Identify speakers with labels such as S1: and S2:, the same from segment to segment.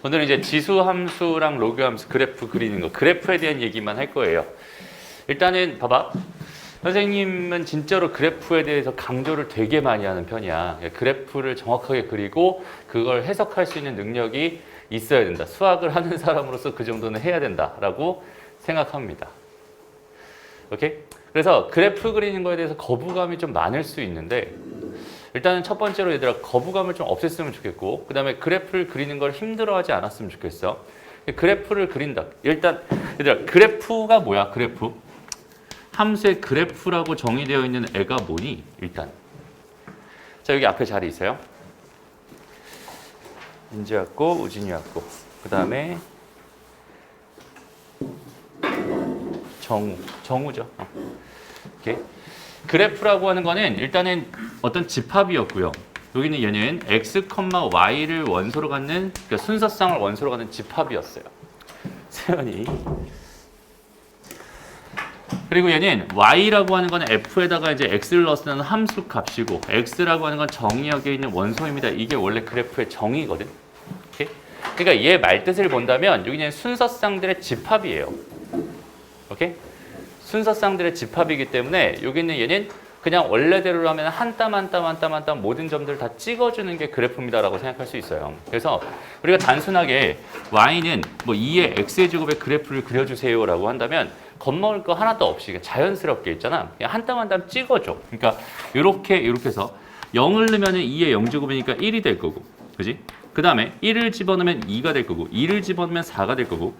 S1: 오늘은 이제 지수 함수랑 로그 함수 그래프 그리는 거, 그래프에 대한 얘기만 할 거예요. 일단은 봐봐. 선생님은 진짜로 그래프에 대해서 강조를 되게 많이 하는 편이야. 그래프를 정확하게 그리고 그걸 해석할 수 있는 능력이 있어야 된다. 수학을 하는 사람으로서 그 정도는 해야 된다라고 생각합니다. 오케이? 그래서 그래프 그리는 거에 대해서 거부감이 좀 많을 수 있는데 일단은 첫 번째로 얘들아 거부감을 좀 없앴으면 좋겠고 그 다음에 그래프를 그리는 걸 힘들어하지 않았으면 좋겠어. 그래프를 그린다. 일단 얘들아 그래프가 뭐야? 그래프. 함수의 그래프라고 정의되어 있는 애가 뭐니? 일단 자 여기 앞에 자리 있어요. 민지 왔고 우진이 왔고 그 다음에 정우죠. 오케이. 그래프라고 하는 거는 일단은 어떤 집합이었고요. 여기는 얘는 x, y를 원소로 갖는 그러니까 순서상을 원소로 갖는 집합이었어요. 세연이. 그리고 얘는 y라고 하는 건 f에다가 이제 x를 넣었을 함수 값이고 x라고 하는 건 정의역에 있는 원소입니다. 이게 원래 그래프의 정의거든. 오케이? 그러니까 얘 말뜻을 본다면 여기는 순서상들의 집합이에요. 오케이? 순서상들의 집합이기 때문에 여기는 얘는 그냥 원래대로 하면 한 땀 한 땀 한 땀 한 땀 모든 점들을 다 찍어주는 게 그래프입니다라고 생각할 수 있어요. 그래서 우리가 단순하게 y는 뭐 2의 x의 제곱의 그래프를 그려주세요라고 한다면 겁먹을 거 하나도 없이 그냥 자연스럽게 있잖아. 그냥 한 땀 한 땀 찍어줘. 그러니까 이렇게 해서 0을 넣으면 2의 0제곱이니까 1이 될 거고, 그지? 그 다음에 1을 집어넣으면 2가 될 거고, 2를 집어넣으면 4가 될 거고,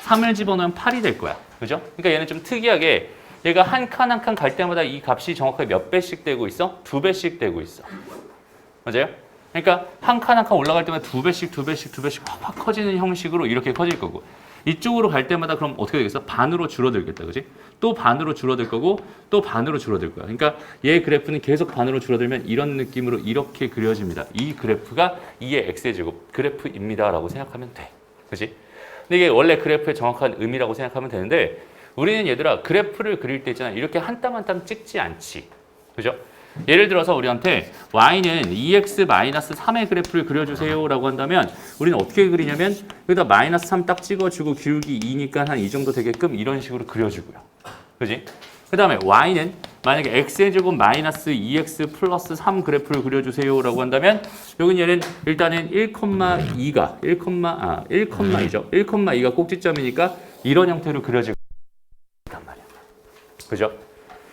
S1: 3을 집어넣으면 8이 될 거야. 그죠? 그러니까 얘는 좀 특이하게 얘가 한 칸 한 칸 갈 때마다 이 값이 정확하게 몇 배씩 되고 있어? 2배씩 되고 있어. 맞아요? 그러니까 한 칸 한 칸 올라갈 때마다 2배씩 확 커지는 형식으로 이렇게 커질 거고 이쪽으로 갈 때마다 그럼 어떻게 되겠어? 반으로 줄어들겠다. 그지? 또 반으로 줄어들 거고 또 반으로 줄어들 거야. 그러니까 얘 그래프는 계속 반으로 줄어들면 이런 느낌으로 이렇게 그려집니다. 이 그래프가 2의 x의 제곱 그래프입니다. 라고 생각하면 돼. 그지? 근데 이게 원래 그래프의 정확한 의미라고 생각하면 되는데 우리는 얘들아 그래프를 그릴 때 있잖아. 이렇게 한 땀 한 땀 찍지 않지. 그죠? 예를 들어서 우리한테 y는 2x-3의 그래프를 그려주세요 라고 한다면 우리는 어떻게 그리냐면 여기다 마이너스 3 딱 찍어주고 기울기 2니까 한 이 정도 되게끔 이런 식으로 그려주고요. 그지? 그 다음에 y는 만약에 x의 제곱 마이너스 2x 플러스 3 그래프를 그려주세요 라고 한다면 여기는 얘는 일단은 1,2가 1,2죠. 1,2가 꼭지점이니까 이런 형태로 그려지고 있단 말이야. 그죠?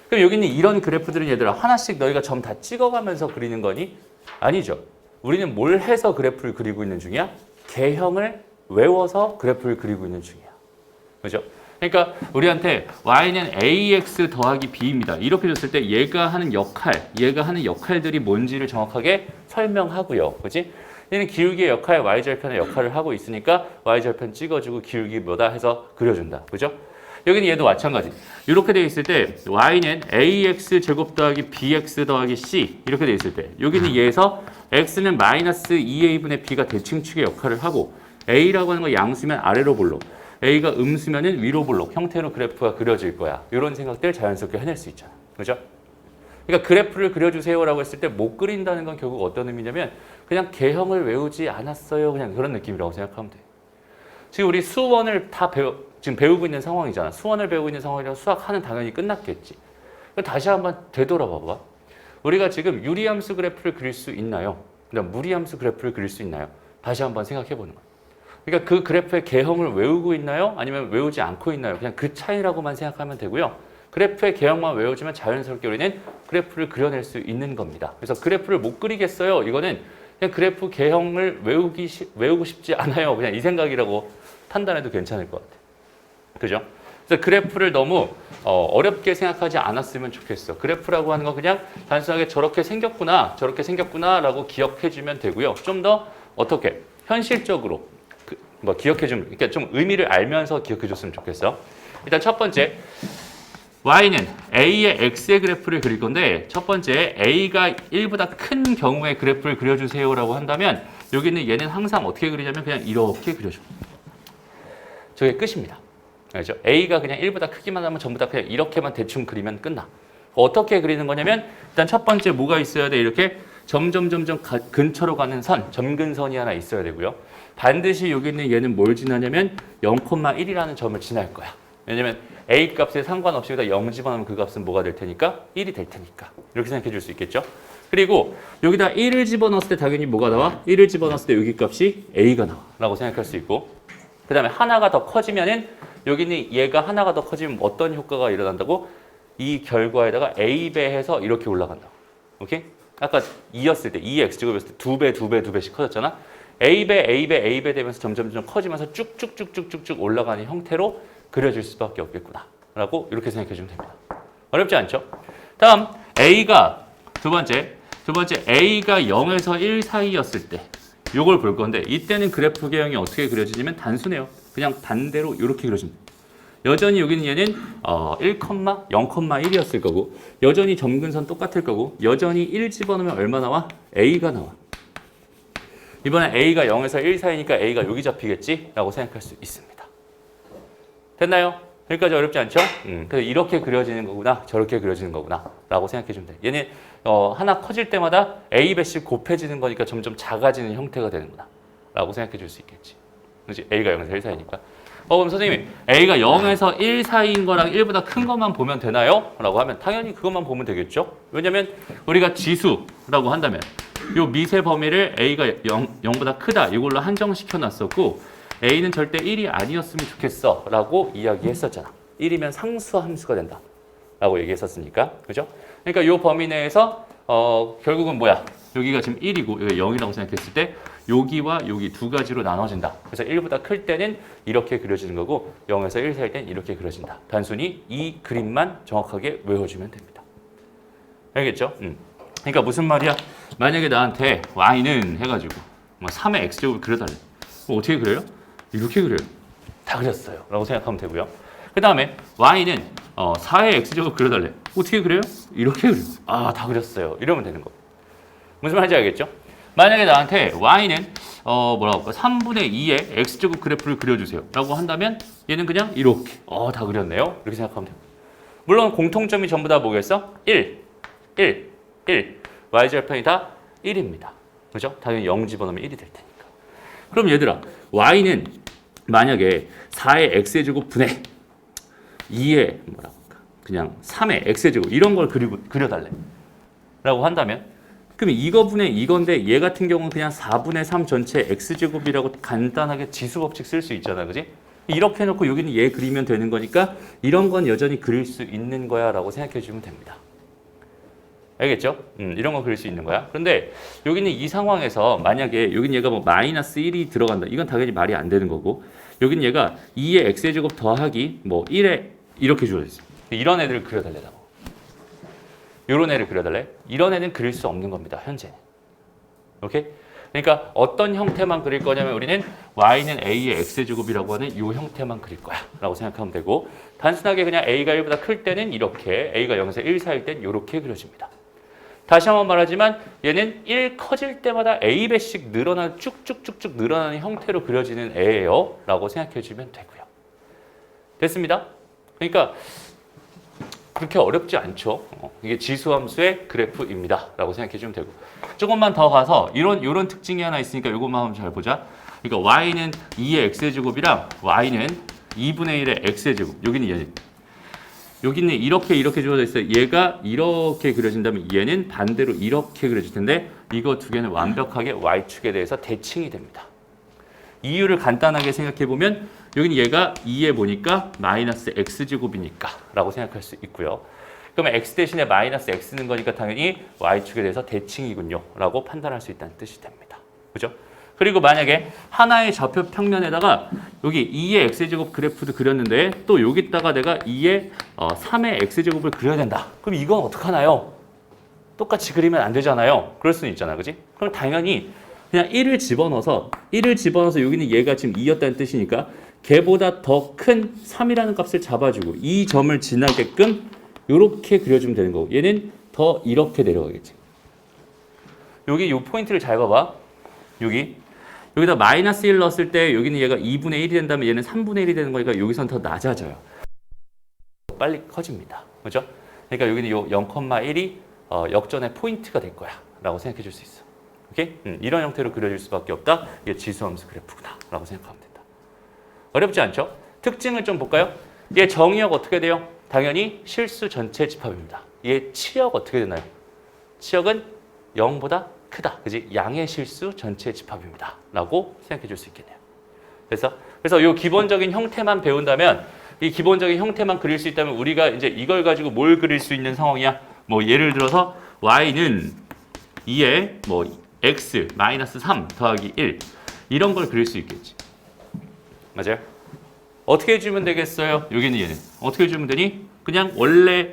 S1: 그럼 여기 있는 이런 그래프들은 얘들아 하나씩 너희가 점 다 찍어가면서 그리는 거니? 아니죠. 우리는 뭘 해서 그래프를 그리고 있는 중이야? 개형을 외워서 그래프를 그리고 있는 중이야. 그죠? 그러니까 우리한테 y는 ax 더하기 b입니다. 이렇게 줬을 때 얘가 하는 역할들이 뭔지를 정확하게 설명하고요. 그지? 얘는 기울기의 역할, y절편의 역할을 하고 있으니까 y절편 찍어주고 기울기 뭐다 해서 그려준다. 그죠? 여기는 얘도 마찬가지. 이렇게 돼 있을 때 y는 ax 제곱 더하기 bx 더하기 c 이렇게 돼 있을 때 여기는 얘에서 x는 마이너스 2a분의 b가 대칭축의 역할을 하고 a라고 하는 거 양수면 아래로 볼록 a가 음수면은 위로 볼록 형태로 그래프가 그려질 거야. 이런 생각들 자연스럽게 해낼 수 있잖아. 그죠? 그러니까 그래프를 그려주세요라고 했을 때 못 그린다는 건 결국 어떤 의미냐면 그냥 개형을 외우지 않았어요. 그냥 그런 느낌이라고 생각하면 돼. 지금 우리 수원을 지금 배우고 있는 상황이잖아. 수원을 배우고 있는 상황이라서 수학하는 당연히 끝났겠지. 다시 한번 되돌아봐봐. 우리가 지금 유리함수 그래프를 그릴 수 있나요? 그다음 무리함수 그래프를 그릴 수 있나요? 다시 한번 생각해보는 거야. 그러니까 그 그래프의 개형을 외우고 있나요? 아니면 외우지 않고 있나요? 그냥 그 차이라고만 생각하면 되고요. 그래프의 개형만 외워주면 자연스럽게 우리는 그래프를 그려낼 수 있는 겁니다. 그래서 그래프를 못 그리겠어요. 이거는 그냥 그래프 개형을 외우고 싶지 않아요. 그냥 이 생각이라고 판단해도 괜찮을 것 같아요. 그죠? 그래서 그래프를 너무 어렵게 생각하지 않았으면 좋겠어. 그래프라고 하는 건 그냥 단순하게 저렇게 생겼구나라고 기억해주면 되고요. 좀 더 어떻게 현실적으로 기억해주면, 그러니까 좀 의미를 알면서 기억해줬으면 좋겠어. 일단 첫 번째, y는 a의 x의 그래프를 그릴 건데 첫 번째 a가 1보다 큰 경우의 그래프를 그려주세요라고 한다면 여기는 얘는 항상 어떻게 그리냐면 그냥 이렇게 그려줘. 저게 끝입니다. 알죠? a가 그냥 1보다 크기만 하면 전부 다 그냥 이렇게만 대충 그리면 끝나. 어떻게 그리는 거냐면 일단 첫 번째 뭐가 있어야 돼? 이렇게 점점 근처로 가는 선, 점근선이 하나 있어야 되고요. 반드시 여기 있는 얘는 뭘 지나냐면 0,1이라는 점을 지날 거야. 왜냐면 A 값에 상관없이 여기다 0 집어넣으면 그 값은 뭐가 될 테니까? 1이 될 테니까. 이렇게 생각해 줄 수 있겠죠? 그리고 여기다 1을 집어넣었을 때 당연히 뭐가 나와? 1을 집어넣었을 때 여기 값이 A가 나와 라고 생각할 수 있고, 그 다음에 하나가 더 커지면은 여기는 얘가 하나가 더 커지면 어떤 효과가 일어난다고? 이 결과에다가 A배해서 이렇게 올라간다. 오케이? 아까 2였을 때, 2의 X제곱이었을 때 2배씩 커졌잖아? A배 되면서 점점 커지면서 쭉쭉쭉쭉쭉 올라가는 형태로 그려질 수밖에 없겠구나 라고 이렇게 생각해 주면 됩니다. 어렵지 않죠? 다음 A가 두 번째 A가 0에서 1 사이였을 때 요걸 볼 건데, 이때는 그래프 개형이 어떻게 그려지냐면 단순해요. 그냥 반대로 이렇게 그려집니다. 여전히 여기는 얘는 0,1이었을 거고, 여전히 점근선 똑같을 거고, 여전히 1 집어넣으면 얼마 나와? A가 나와. 이번엔 A가 0에서 1 사이니까 A가 여기 잡히겠지? 라고 생각할 수 있습니다. 됐나요? 여기까지 어렵지 않죠? 그래서 이렇게 그려지는 거구나, 저렇게 그려지는 거구나 라고 생각해 주면 돼. 얘는 하나 커질 때마다 A배씩 곱해지는 거니까 점점 작아지는 형태가 되는구나 라고 생각해 줄 수 있겠지. 그렇지? A가 0에서 1 사이니까. 그럼 선생님이 A가 0에서 1 사이인 거랑 1보다 큰 것만 보면 되나요? 라고 하면 당연히 그것만 보면 되겠죠. 왜냐면 우리가 지수라고 한다면 요 미세 범위를 A가 0보다 크다 이걸로 한정시켜 놨었고, A는 절대 1이 아니었으면 좋겠어 라고 이야기했었잖아. 1이면 상수 함수가 된다 라고 얘기했었으니까. 그죠? 그러니까 요 범위 내에서 결국은 뭐야? 여기가 지금 1이고 여기가 0이라고 생각했을 때 여기와 여기 두 가지로 나눠진다. 그래서 1보다 클 때는 이렇게 그려지는 거고 0에서 1 사이일 때는 이렇게 그려진다. 단순히 이 그림만 정확하게 외워주면 됩니다. 알겠죠? 그러니까 무슨 말이야? 만약에 나한테 y는 해가지고 3의 x제곱을 그려달래. 그럼 어떻게 그려요? 이렇게 그려요. 다 그렸어요 라고 생각하면 되고요. 그 다음에 y는 4의 x제곱 그려달래. 어떻게 그려요? 이렇게 그려요. 아, 다 그렸어요. 이러면 되는 거. 무슨 말인지 알겠죠? 만약에 나한테 y는 뭐라고 할까? 3분의 2의 x제곱 그래프를 그려주세요 라고 한다면 얘는 그냥 이렇게 다 그렸네요. 이렇게 생각하면 돼요. 물론 공통점이 전부 다 뭐겠어? 1 y절편이 다 1입니다. 그죠? 당연히 0 집어넣으면 1이 될 테니까. 그럼 얘들아, y는 만약에 4의 x의 제곱 분의 2의 뭐라고 할까? 그냥 3의 x의 제곱 이런 걸 그려달래 라고 한다면, 그럼 이거분의 이건데 얘 같은 경우는 그냥 4분의 3 전체 x제곱이라고 간단하게 지수법칙 쓸 수 있잖아. 그지? 이렇게 해놓고 여기는 얘 그리면 되는 거니까 이런 건 여전히 그릴 수 있는 거야 라고 생각해 주면 됩니다. 알겠죠? 이런 거 그릴 수 있는 거야. 그런데 여기는 이 상황에서 만약에 여기는 얘가 뭐 마이너스 1이 들어간다. 이건 당연히 말이 안 되는 거고, 여기는 얘가 2의 x의 제곱 더하기 뭐 1에 이렇게 주어져 있어. 이런 애들을 그려달래다고. 이런 애를 그려달래. 이런 애는 그릴 수 없는 겁니다. 현재는. 오케이? 그러니까 어떤 형태만 그릴 거냐면 우리는 y는 a의 x의 제곱이라고 하는 이 형태만 그릴 거야 라고 생각하면 되고, 단순하게 그냥 a가 1보다 클 때는 이렇게, a가 0에서 1 사이일 땐 이렇게 그려집니다. 다시 한번 말하지만 얘는 1 커질 때마다 a배씩 늘어나는 쭉쭉쭉쭉 늘어나는 형태로 그려지는 애예요 라고 생각해 주면 되고요. 됐습니다. 그러니까 그렇게 어렵지 않죠. 이게 지수함수의 그래프입니다 라고 생각해 주면 되고, 조금만 더 가서 이런 특징이 하나 있으니까 이것만 한번 잘 보자. 그러니까 y는 2의 x의 제곱이랑 y는 2분의 1의 x의 제곱, 여기는 얘는 여기는 이렇게 주어져 있어요. 얘가 이렇게 그려진다면 얘는 반대로 이렇게 그려질 텐데, 이거 두 개는 완벽하게 y축에 대해서 대칭이 됩니다. 이유를 간단하게 생각해 보면 여기는 얘가 2에 보니까 마이너스 x제곱이니까 라고 생각할 수 있고요. 그러면 x 대신에 마이너스 x는 거니까 당연히 y축에 대해서 대칭이군요 라고 판단할 수 있다는 뜻이 됩니다. 그죠? 그리고 만약에 하나의 좌표 평면에다가 여기 2의 x제곱 그래프도 그렸는데 또 여기다가 내가 2의 3의 x제곱을 그려야 된다. 그럼 이건 어떡하나요? 똑같이 그리면 안 되잖아요. 그럴 수는 있잖아. 그지? 그럼 당연히 그냥 1을 집어넣어서 여기는 얘가 지금 2였다는 뜻이니까 걔보다 더 큰 3이라는 값을 잡아주고 이 점을 지나게끔 이렇게 그려주면 되는 거고, 얘는 더 이렇게 내려가겠지. 여기 이 포인트를 잘 봐봐. 여기다 마이너스 1 넣었을 때 여기는 얘가 2분의 1이 된다면 얘는 3분의 1이 되는 거니까 여기선 더 낮아져요. 빨리 커집니다. 그죠? 그러니까 여기는 요 0,1이 역전의 포인트가 될 거야 라고 생각해 줄 수 있어. 오케이? 이런 형태로 그려질 수밖에 없다. 이게 지수함수 그래프구나 라고 생각하면 된다. 어렵지 않죠? 특징을 좀 볼까요? 얘 정의역 어떻게 돼요? 당연히 실수 전체 집합입니다. 얘 치역 어떻게 되나요? 치역은 0보다 크다. 그지? 양의 실수 전체 집합입니다. 라고 생각해 줄 수 있겠네요. 그래서 이 기본적인 형태만 배운다면, 이 기본적인 형태만 그릴 수 있다면 우리가 이제 이걸 가지고 뭘 그릴 수 있는 상황이야? 뭐 예를 들어서 y는 2에 뭐 x 마이너스 3 더하기 1 이런 걸 그릴 수 있겠지. 맞아요? 어떻게 해주면 되겠어요? 여기는 얘는 어떻게 해주면 되니? 그냥 원래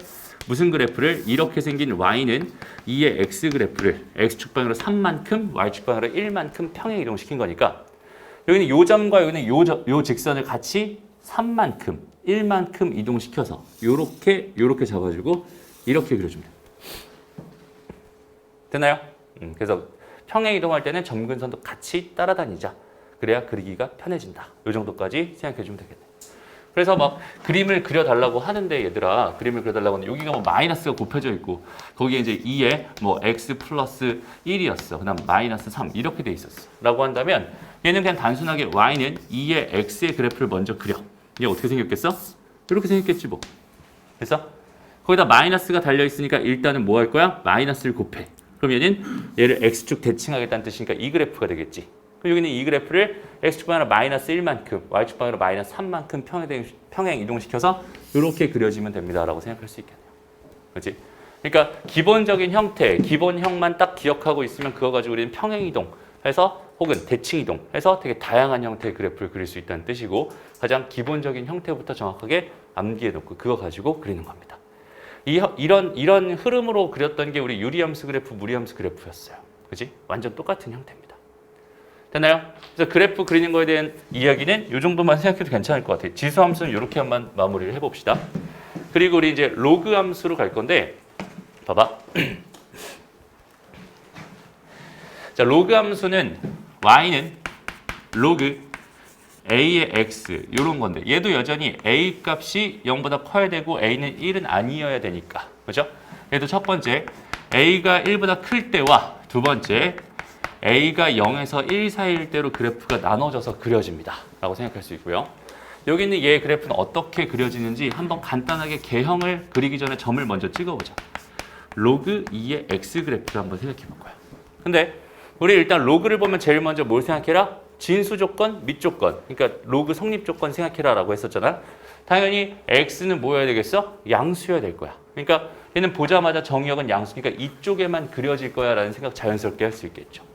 S1: 무슨 그래프를 이렇게 생긴 y는 2의 x 그래프를 x축방으로 3만큼 y축방으로 1만큼 평행 이동시킨 거니까 여기는 요 점과 여기는 요 직선을 같이 3만큼 1만큼 이동시켜서 요렇게 잡아주고 이렇게 그려주면 돼요. 됐나요? 그래서 평행 이동할 때는 점근선도 같이 따라다니자. 그래야 그리기가 편해진다. 요 정도까지 생각해 주면 되겠네. 그래서 막 그림을 그려달라고 하는데 얘들아 그림을 그려달라고 하는데 여기가 뭐 마이너스가 곱해져 있고 거기에 이제 2에 뭐 x 플러스 1이었어. 그 다음 마이너스 3 이렇게 돼 있었어. 라고 한다면 얘는 그냥 단순하게 y는 2의 x의 그래프를 먼저 그려. 얘 어떻게 생겼겠어? 이렇게 생겼겠지 뭐. 그래서 거기다 마이너스가 달려 있으니까 일단은 뭐 할 거야? 마이너스를 곱해. 그럼 얘는 얘를 x축 대칭하겠다는 뜻이니까 이 그래프가 되겠지. 그럼 여기는 이 그래프를 x축 방향으로 마이너스 1만큼, y축 방향으로 마이너스 3만큼 평행 이동시켜서 이렇게 그려지면 됩니다라고 생각할 수 있겠네요. 그렇지? 그러니까 기본적인 형태, 기본형만 딱 기억하고 있으면 그거 가지고 우리는 평행 이동해서 혹은 대칭 이동해서 되게 다양한 형태의 그래프를 그릴 수 있다는 뜻이고 가장 기본적인 형태부터 정확하게 암기해 놓고 그거 가지고 그리는 겁니다. 이런 흐름으로 그렸던 게 우리 유리함수 그래프, 무리함수 그래프였어요. 그렇지? 완전 똑같은 형태입니다. 됐나요? 그래서 그래프 그리는 거에 대한 이야기는 이 정도만 생각해도 괜찮을 것 같아요. 지수함수는 이렇게 한번 마무리를 해봅시다. 그리고 우리 이제 로그 함수로 갈 건데 봐봐. 자, 로그 함수는 y는 로그 a의 x 이런 건데 얘도 여전히 a 값이 0보다 커야 되고 a는 1은 아니어야 되니까. 그죠? 얘도 첫 번째 a가 1보다 클 때와 두 번째 a가 0에서 1 사이일 때로 그래프가 나눠져서 그려집니다. 라고 생각할 수 있고요. 여기 있는 얘 그래프는 어떻게 그려지는지 한번 간단하게 개형을 그리기 전에 점을 먼저 찍어보자. 로그 2의 x 그래프를 한번 생각해 볼 거야. 근데 우리 일단 로그를 보면 제일 먼저 뭘 생각해라? 진수 조건, 및 조건. 그러니까 로그 성립 조건 생각해라 라고 했었잖아. 당연히 x는 뭐여야 되겠어? 양수여야 될 거야. 그러니까 얘는 보자마자 정의역은 양수니까 이쪽에만 그려질 거야 라는 생각 자연스럽게 할 수 있겠죠.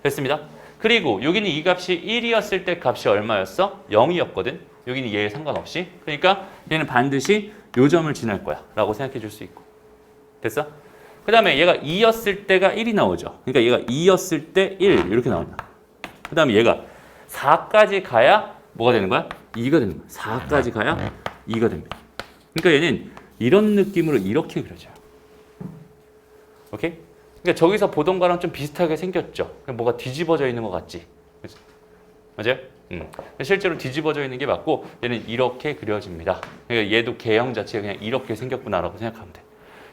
S1: 됐습니다. 그리고 여기는 이 값이 1이었을 때 값이 얼마였어? 0이었거든. 여기는 얘에 상관없이. 그러니까 얘는 반드시 요 점을 지날 거야 라고 생각해 줄 수 있고. 됐어? 그 다음에 얘가 2였을 때가 1이 나오죠. 그러니까 얘가 2였을 때 1 이렇게 나온다. 그 다음에 얘가 4까지 가야 뭐가 되는 거야? 2가 되는 거야. 4까지 가야 2가 됩니다. 그러니까 얘는 이런 느낌으로 이렇게 그려져요. 오케이? 그러니까 저기서 보던 거랑 좀 비슷하게 생겼죠. 뭐가 뒤집어져 있는 것 같지? 그치? 맞아요? 실제로 뒤집어져 있는 게 맞고 얘는 이렇게 그려집니다. 그러니까 얘도 개형 자체가 그냥 이렇게 생겼구나라고 생각하면 돼.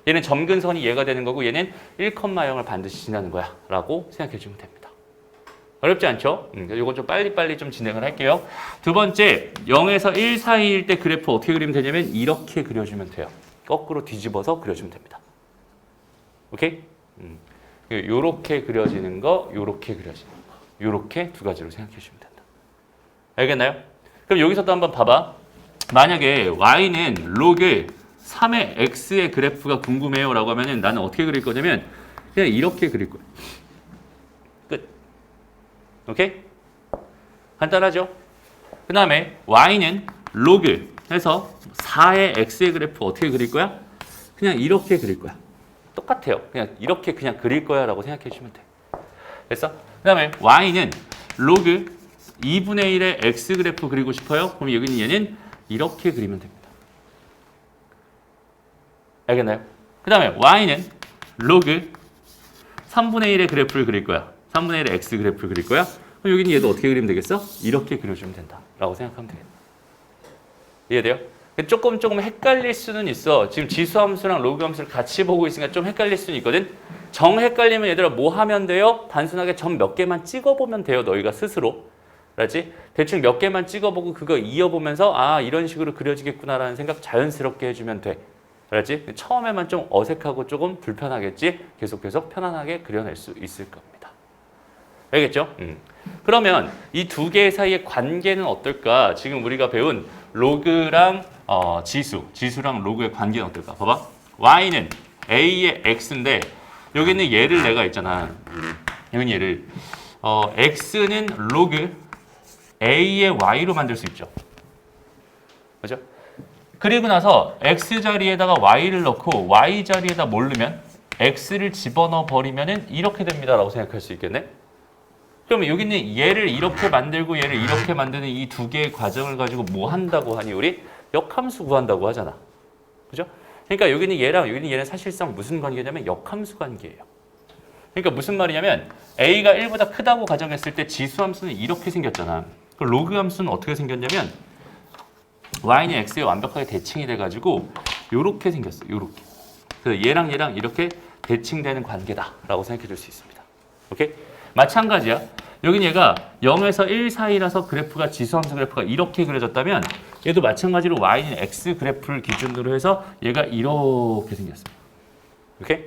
S1: 얘는 점근선이 얘가 되는 거고 얘는 1,0을 반드시 지나는 거야 라고 생각해 주면 됩니다. 어렵지 않죠? 이거 좀 빨리빨리 좀 진행을 할게요. 두 번째, 0에서 1 사이일 때 그래프 어떻게 그리면 되냐면 이렇게 그려주면 돼요. 거꾸로 뒤집어서 그려주면 됩니다. 오케이? 요렇게 그려지는 거, 요렇게 그려지는 거. 요렇게 두 가지로 생각해 주시면 된다. 알겠나요? 그럼 여기서도 한번 봐봐. 만약에 y는 로그 3의 x의 그래프가 궁금해요 라고 하면은 나는 어떻게 그릴 거냐면 그냥 이렇게 그릴 거야. 끝. 오케이? 간단하죠? 그 다음에 y는 로그 해서 4의 x의 그래프 어떻게 그릴 거야? 그냥 이렇게 그릴 거야. 똑같아요. 그냥 이렇게 그냥 그릴 거야 라고 생각해 주시면 돼. 됐어? 그 다음에 y는 로그 2분의 1의 x 그래프 그리고 싶어요? 그럼 여기는 얘는 이렇게 그리면 됩니다. 알겠나요? 그 다음에 y는 로그 3분의 1의 그래프를 그릴 거야. 3분의 1의 x 그래프를 그릴 거야. 그럼 여기는 얘도 어떻게 그리면 되겠어? 이렇게 그려주면 된다. 라고 생각하면 되겠다. 이해돼요? 조금 헷갈릴 수는 있어. 지금 지수함수랑 로그함수를 같이 보고 있으니까 좀 헷갈릴 수는 있거든. 정 헷갈리면 얘들아 뭐 하면 돼요? 단순하게 점 몇 개만 찍어보면 돼요. 너희가 스스로. 알았지? 대충 몇 개만 찍어보고 그거 이어보면서 아 이런 식으로 그려지겠구나라는 생각 자연스럽게 해주면 돼. 알았지? 처음에만 좀 어색하고 조금 불편하겠지? 계속 편안하게 그려낼 수 있을 겁니다. 알겠죠? 그러면 이 두 개 사이의 관계는 어떨까? 지금 우리가 배운 로그랑 지수랑 로그의 관계는 어떨까? 봐봐. y는 a의 x인데 여기는 얘를 내가 있잖아. 여기는 얘를 x는 로그 a의 y로 만들 수 있죠. 그죠? 그리고 나서 x 자리에다가 y를 넣고 y 자리에다 뭘 넣으면 x를 집어넣어 버리면은 이렇게 됩니다라고 생각할 수 있겠네. 그러면 여기는 얘를 이렇게 만들고 얘를 이렇게 만드는 이 두 개의 과정을 가지고 뭐 한다고 하니 우리 역함수 구한다고 하잖아. 그죠? 그러니까 여기는 얘랑 여기는 얘는 사실상 무슨 관계냐면 역함수 관계예요. 그러니까 무슨 말이냐면 a가 1보다 크다고 가정했을 때 지수함수는 이렇게 생겼잖아. 그 로그 함수는 어떻게 생겼냐면 y는 x에 완벽하게 대칭이 돼가지고 요렇게 생겼어. 요렇게. 그래서 얘랑 이렇게 대칭되는 관계다라고 생각해 줄 수 있습니다. 오케이? 마찬가지야. 여긴 얘가 0에서 1 사이라서 그래프가 지수함수 그래프가 이렇게 그려졌다면 얘도 마찬가지로 y는 x 그래프를 기준으로 해서 얘가 이렇게 생겼습니다. 오케이?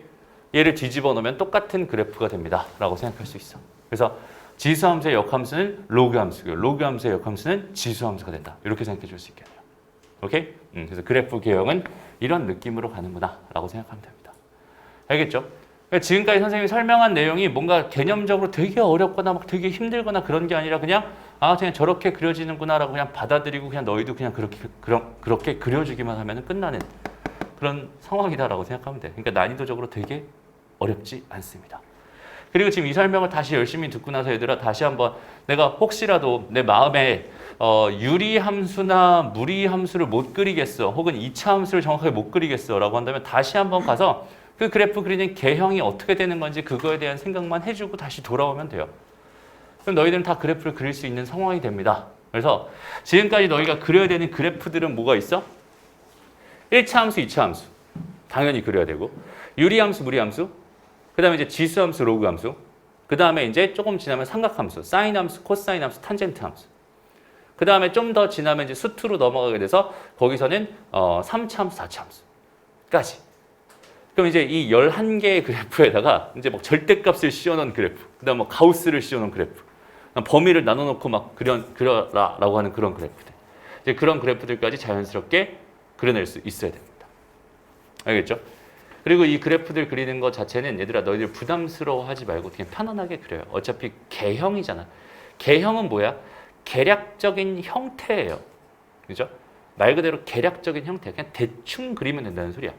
S1: 얘를 뒤집어 놓으면 똑같은 그래프가 됩니다. 라고 생각할 수 있어. 그래서 지수함수의 역함수는 로그 함수고요. 로그 함수의 역함수는 지수함수가 된다. 이렇게 생각해 줄 수 있겠네요. 오케이? 그래서 그래프 개형은 이런 느낌으로 가는구나 라고 생각하면 됩니다. 알겠죠? 그러니까 지금까지 선생님이 설명한 내용이 뭔가 개념적으로 되게 어렵거나 막 되게 힘들거나 그런 게 아니라 그냥 저렇게 그려지는구나 라고 그냥 받아들이고 그냥 너희도 그냥 그렇게 그려주기만 하면 끝나는 그런 상황이다라고 생각하면 돼. 그러니까 난이도적으로 되게 어렵지 않습니다. 그리고 지금 이 설명을 다시 열심히 듣고 나서 얘들아 다시 한번 내가 혹시라도 내 마음에 유리함수나 무리함수를 못 그리겠어 혹은 2차 함수를 정확하게 못 그리겠어 라고 한다면 다시 한번 가서 그 그래프 그리는 개형이 어떻게 되는 건지 그거에 대한 생각만 해주고 다시 돌아오면 돼요. 그럼 너희들은 다 그래프를 그릴 수 있는 상황이 됩니다. 그래서 지금까지 너희가 그려야 되는 그래프들은 뭐가 있어? 1차 함수, 2차 함수 당연히 그려야 되고 유리함수, 무리함수 그 다음에 이제 지수함수, 로그함수 그 다음에 이제 조금 지나면 삼각함수, 사인함수, 코사인함수, 탄젠트 함수 그 다음에 좀 더 지나면 이제 수투로 넘어가게 돼서 거기서는 3차 함수, 4차 함수까지 그럼 이제 이 11개의 그래프에다가 이제 막 절대값을 씌워놓은 그래프 그 다음 뭐 가우스를 씌워놓은 그래프 범위를 나눠놓고 막 그려라라고 하는 그런 그래프들 이제 그런 그래프들까지 자연스럽게 그려낼 수 있어야 됩니다. 알겠죠? 그리고 이 그래프들 그리는 것 자체는 얘들아 너희들 부담스러워하지 말고 그냥 편안하게 그려요. 어차피 개형이잖아. 개형은 뭐야? 계략적인 형태예요. 그죠? 말 그대로 계략적인 형태. 그냥 대충 그리면 된다는 소리야.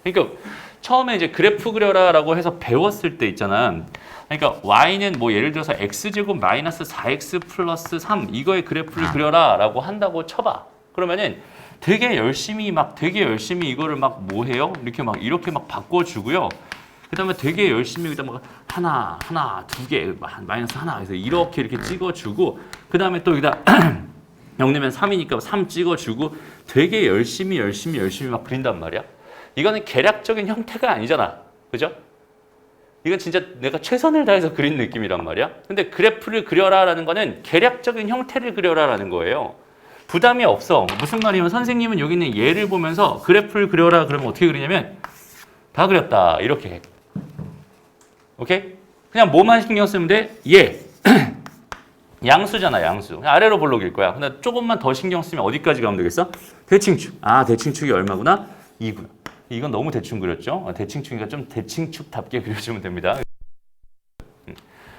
S1: 그러니까 처음에 이제 그래프 그려라라고 해서 배웠을 때 있잖아. 그러니까 y는 뭐 예를 들어서 x제곱 마이너스 4x 플러스 3 이거의 그래프를 그려라라고 한다고 쳐봐. 그러면은 되게 열심히 이거를 막 뭐 해요? 이렇게 막 바꿔주고요. 그다음에 되게 열심히 여기다 막 하나, 두 개, 마이너스 하나 해서 이렇게 찍어주고 그다음에 또 여기다 0 내면 3이니까 3 찍어주고 되게 열심히 막 그린단 말이야. 이거는 계략적인 형태가 아니잖아. 그죠? 이건 진짜 내가 최선을 다해서 그린 느낌이란 말이야. 근데 그래프를 그려라라는 거는 계략적인 형태를 그려라라는 거예요. 부담이 없어. 무슨 말이냐면 선생님은 여기 있는 얘를 보면서 그래프를 그려라 그러면 어떻게 그리냐면 다 그렸다. 이렇게 해. 오케이? 그냥 뭐만 신경 쓰면 돼? 얘. 양수잖아, 양수. 그냥 아래로 볼록일 거야. 근데 조금만 더 신경 쓰면 어디까지 가면 되겠어? 대칭축. 아, 대칭축이 얼마구나? 2구나. 이건 너무 대충 그렸죠? 대칭축이니까 좀 대칭축답게 그려주면 됩니다.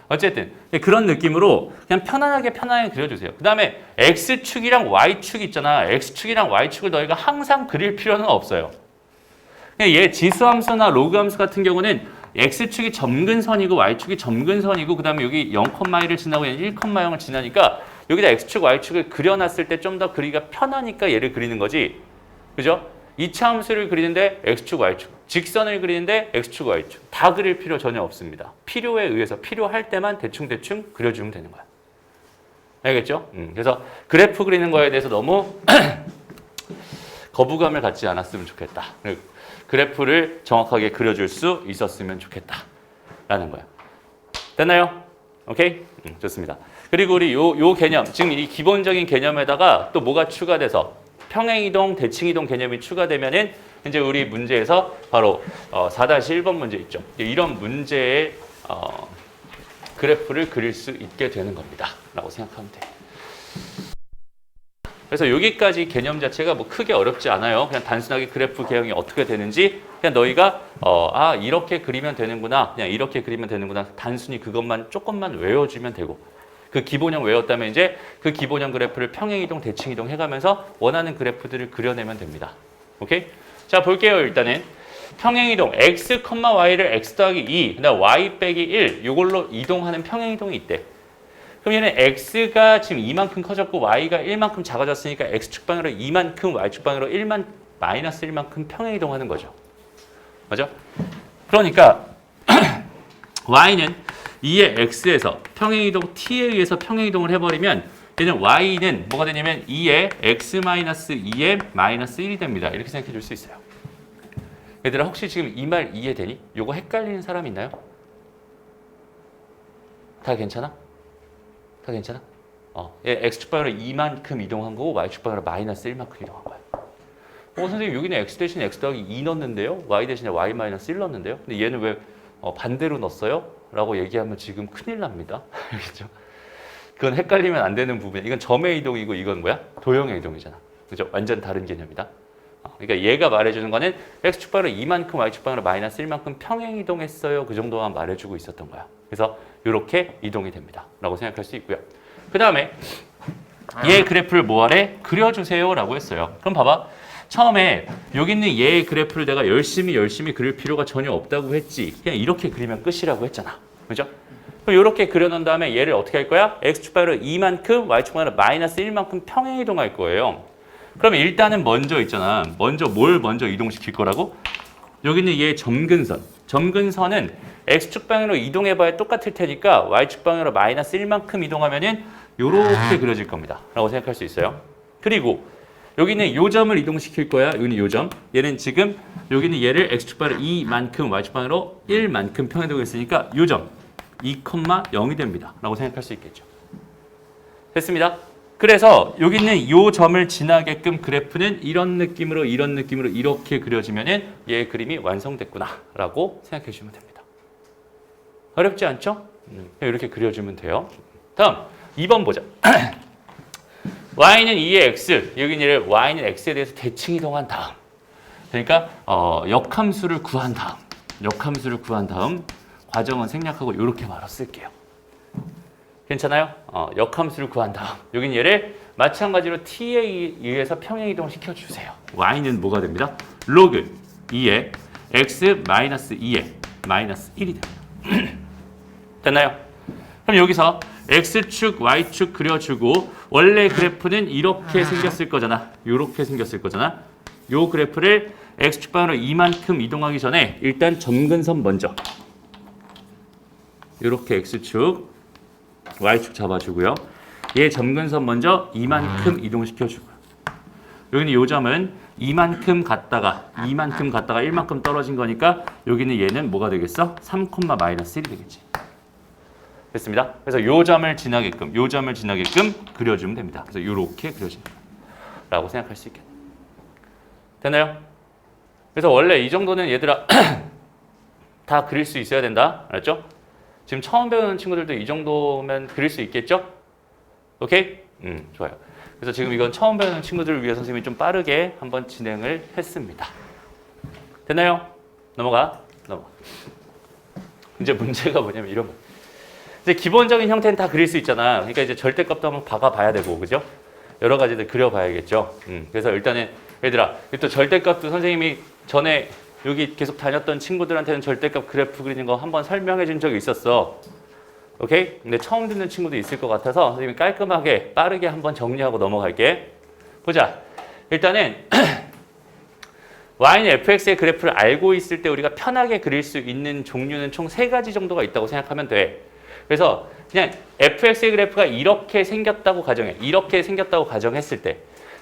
S1: 어쨌든 그런 느낌으로 그냥 편안하게 그려주세요. 그 다음에 X축이랑 Y축 있잖아. X축이랑 Y축을 너희가 항상 그릴 필요는 없어요. 그냥 얘 지수함수나 로그함수 같은 경우는 X축이 점근선이고 Y축이 점근선이고 그 다음에 여기 0,1을 지나고 1,0을 지나니까 여기다 X축, Y축을 그려놨을 때 좀 더 그리기가 편하니까 얘를 그리는 거지. 그죠? 2차 함수를 그리는데 X축, Y축, 직선을 그리는데 X축, Y축 다 그릴 필요 전혀 없습니다. 필요에 의해서 필요할 때만 대충 그려주면 되는 거야. 알겠죠? 그래서 그래프 그리는 거에 대해서 너무 거부감을 갖지 않았으면 좋겠다. 그래프를 정확하게 그려줄 수 있었으면 좋겠다. 라는 거야. 됐나요? 오케이? 좋습니다. 그리고 우리 요 개념, 지금 이 기본적인 개념에다가 또 뭐가 추가돼서 평행이동, 대칭이동 개념이 추가되면은 이제 우리 문제에서 바로 4-1번 문제 있죠. 이런 문제의 그래프를 그릴 수 있게 되는 겁니다. 라고 생각하면 돼. 그래서 여기까지 개념 자체가 뭐 크게 어렵지 않아요. 그냥 단순하게 그래프 개형이 어떻게 되는지 그냥 너희가 이렇게 그리면 되는구나. 그냥 이렇게 그리면 되는구나. 단순히 그것만 조금만 외워주면 되고 그 기본형 외웠다면 이제 그 기본형 그래프를 평행이동, 대칭이동 해가면서 원하는 그래프들을 그려내면 됩니다. 오케이? 자, 볼게요. 일단은 평행이동 x, y를 x 더하기 2, 그다음 y 빼기 1 이걸로 이동하는 평행이동이 있대. 그럼 얘는 x가 지금 2만큼 커졌고 y가 1만큼 작아졌으니까 x축방으로 2만큼, y축방으로 마이너스 1만큼 평행이동하는 거죠. 맞죠? 그러니까 y는 2의 x에서 평행이동 t에 의해서 평행이동을 해버리면 얘는 y는 뭐가 되냐면 2의 x-2의 마이너스 1이 됩니다. 이렇게 생각해 줄 수 있어요. 얘들아 혹시 지금 이 말 이해되니? 요거 헷갈리는 사람 있나요? 다 괜찮아? 다 괜찮아? 얘 x축방으로 2만큼 이동한 거고 y축방으로 마이너스 1만큼 이동한 거야. 선생님 여기는 x 대신에 x 더하기 2 넣었는데요? y 대신에 y 마이너스 1 넣었는데요? 근데 얘는 왜 반대로 넣었어요? 라고 얘기하면 지금 큰일 납니다. 알겠죠? 그건 헷갈리면 안 되는 부분이야. 이건 점의 이동이고 이건 뭐야? 도형의 이동이잖아. 그죠? 완전 다른 개념이다. 그러니까 얘가 말해주는 거는 x축방으로 2만큼 y축방으로 마이너스 1만큼 평행 이동했어요. 그 정도만 말해주고 있었던 거야. 그래서 이렇게 이동이 됩니다. 라고 생각할 수 있고요. 그 다음에 얘 그래프를 뭐하래? 그려주세요. 라고 했어요. 그럼 봐봐. 처음에 여기 있는 얘의 그래프를 내가 열심히 그릴 필요가 전혀 없다고 했지. 그냥 이렇게 그리면 끝이라고 했잖아. 그죠? 그럼 이렇게 그려놓은 다음에 얘를 어떻게 할 거야? x축방으로 2만큼, y축방으로 마이너스 1만큼 평행 이동할 거예요. 그러면 일단은 먼저 있잖아. 뭘 먼저 이동시킬 거라고? 여기 있는 얘의 점근선. 점근선은 x축방으로 이동해봐야 똑같을 테니까 y축방으로 마이너스 1만큼 이동하면은 이렇게 그려질 겁니다. 라고 생각할 수 있어요. 그리고 여기는 요 점을 이동시킬 거야. 여기는 요 점. 얘는 지금 여기는 얘를 x축방으로 2만큼, y축방으로 1만큼 평행이동을 했으니까 요 점 2,0이 됩니다. 라고 생각할 수 있겠죠. 됐습니다. 그래서 여기 있는 요 점을 지나게끔 그래프는 이런 느낌으로 이렇게 그려지면은 얘의 그림이 완성됐구나 라고 생각해 주시면 됩니다. 어렵지 않죠? 이렇게 그려주면 돼요. 다음 2번 보자. y는 2의 x, 여기는 얘를 y는 x에 대해서 대칭 이동한 다음 그러니까 역함수를 구한 다음 과정은 생략하고 이렇게 말어 쓸게요. 괜찮아요? 역함수를 구한 다음 여긴 얘를 마찬가지로 t에 의해서 평행이동을 시켜주세요. y는 뭐가 됩니다? 로그 2의 x 마이너스 2의 마이너스 1이 됩니다. 됐나요? 그럼 여기서 x축, y축 그려주고 원래 그래프는 이렇게 생겼을 거잖아. 이렇게 생겼을 거잖아. 요 그래프를 x축방으로 이만큼 이동하기 전에 일단 점근선 먼저 이렇게 x축, y축 잡아주고요. 얘 점근선 먼저 이만큼 이동시켜주고요. 여기는 요 점은 이만큼 갔다가 1만큼 떨어진 거니까 여기는 얘는 뭐가 되겠어? 3, 마이너스 1이 되겠지. 됐습니다. 그래서 요 점을 지나게끔 그려주면 됩니다. 그래서 요렇게 그려집니다. 라고 생각할 수 있겠네요. 되나요? 그래서 원래 이 정도는 얘들아 다 그릴 수 있어야 된다. 알았죠? 지금 처음 배우는 친구들도 이 정도면 그릴 수 있겠죠? 오케이? 좋아요. 그래서 지금 이건 처음 배우는 친구들을 위해 선생님이 좀 빠르게 한번 진행을 했습니다. 됐나요? 넘어가. 이제 문제가 뭐냐면 이런 거. 이제 기본적인 형태는 다 그릴 수 있잖아. 그러니까 이제 절대값도 한번 박아봐야 되고, 그죠? 여러 가지들 그려봐야겠죠. 그래서 일단은 얘들아, 또 절대값도 선생님이 전에 여기 계속 다녔던 친구들한테는 절대값 그래프 그리는 거 한번 설명해 준 적이 있었어. 오케이? 근데 처음 듣는 친구도 있을 것 같아서 선생님이 깔끔하게 빠르게 한번 정리하고 넘어갈게. 보자. 일단은 y는 fx의 그래프를 알고 있을 때 우리가 편하게 그릴 수 있는 종류는 총 3가지 정도가 있다고 생각하면 돼. 그래서 그냥 fx의 그래프가 이렇게 생겼다고 가정해. 이렇게 생겼다고 가정했을 때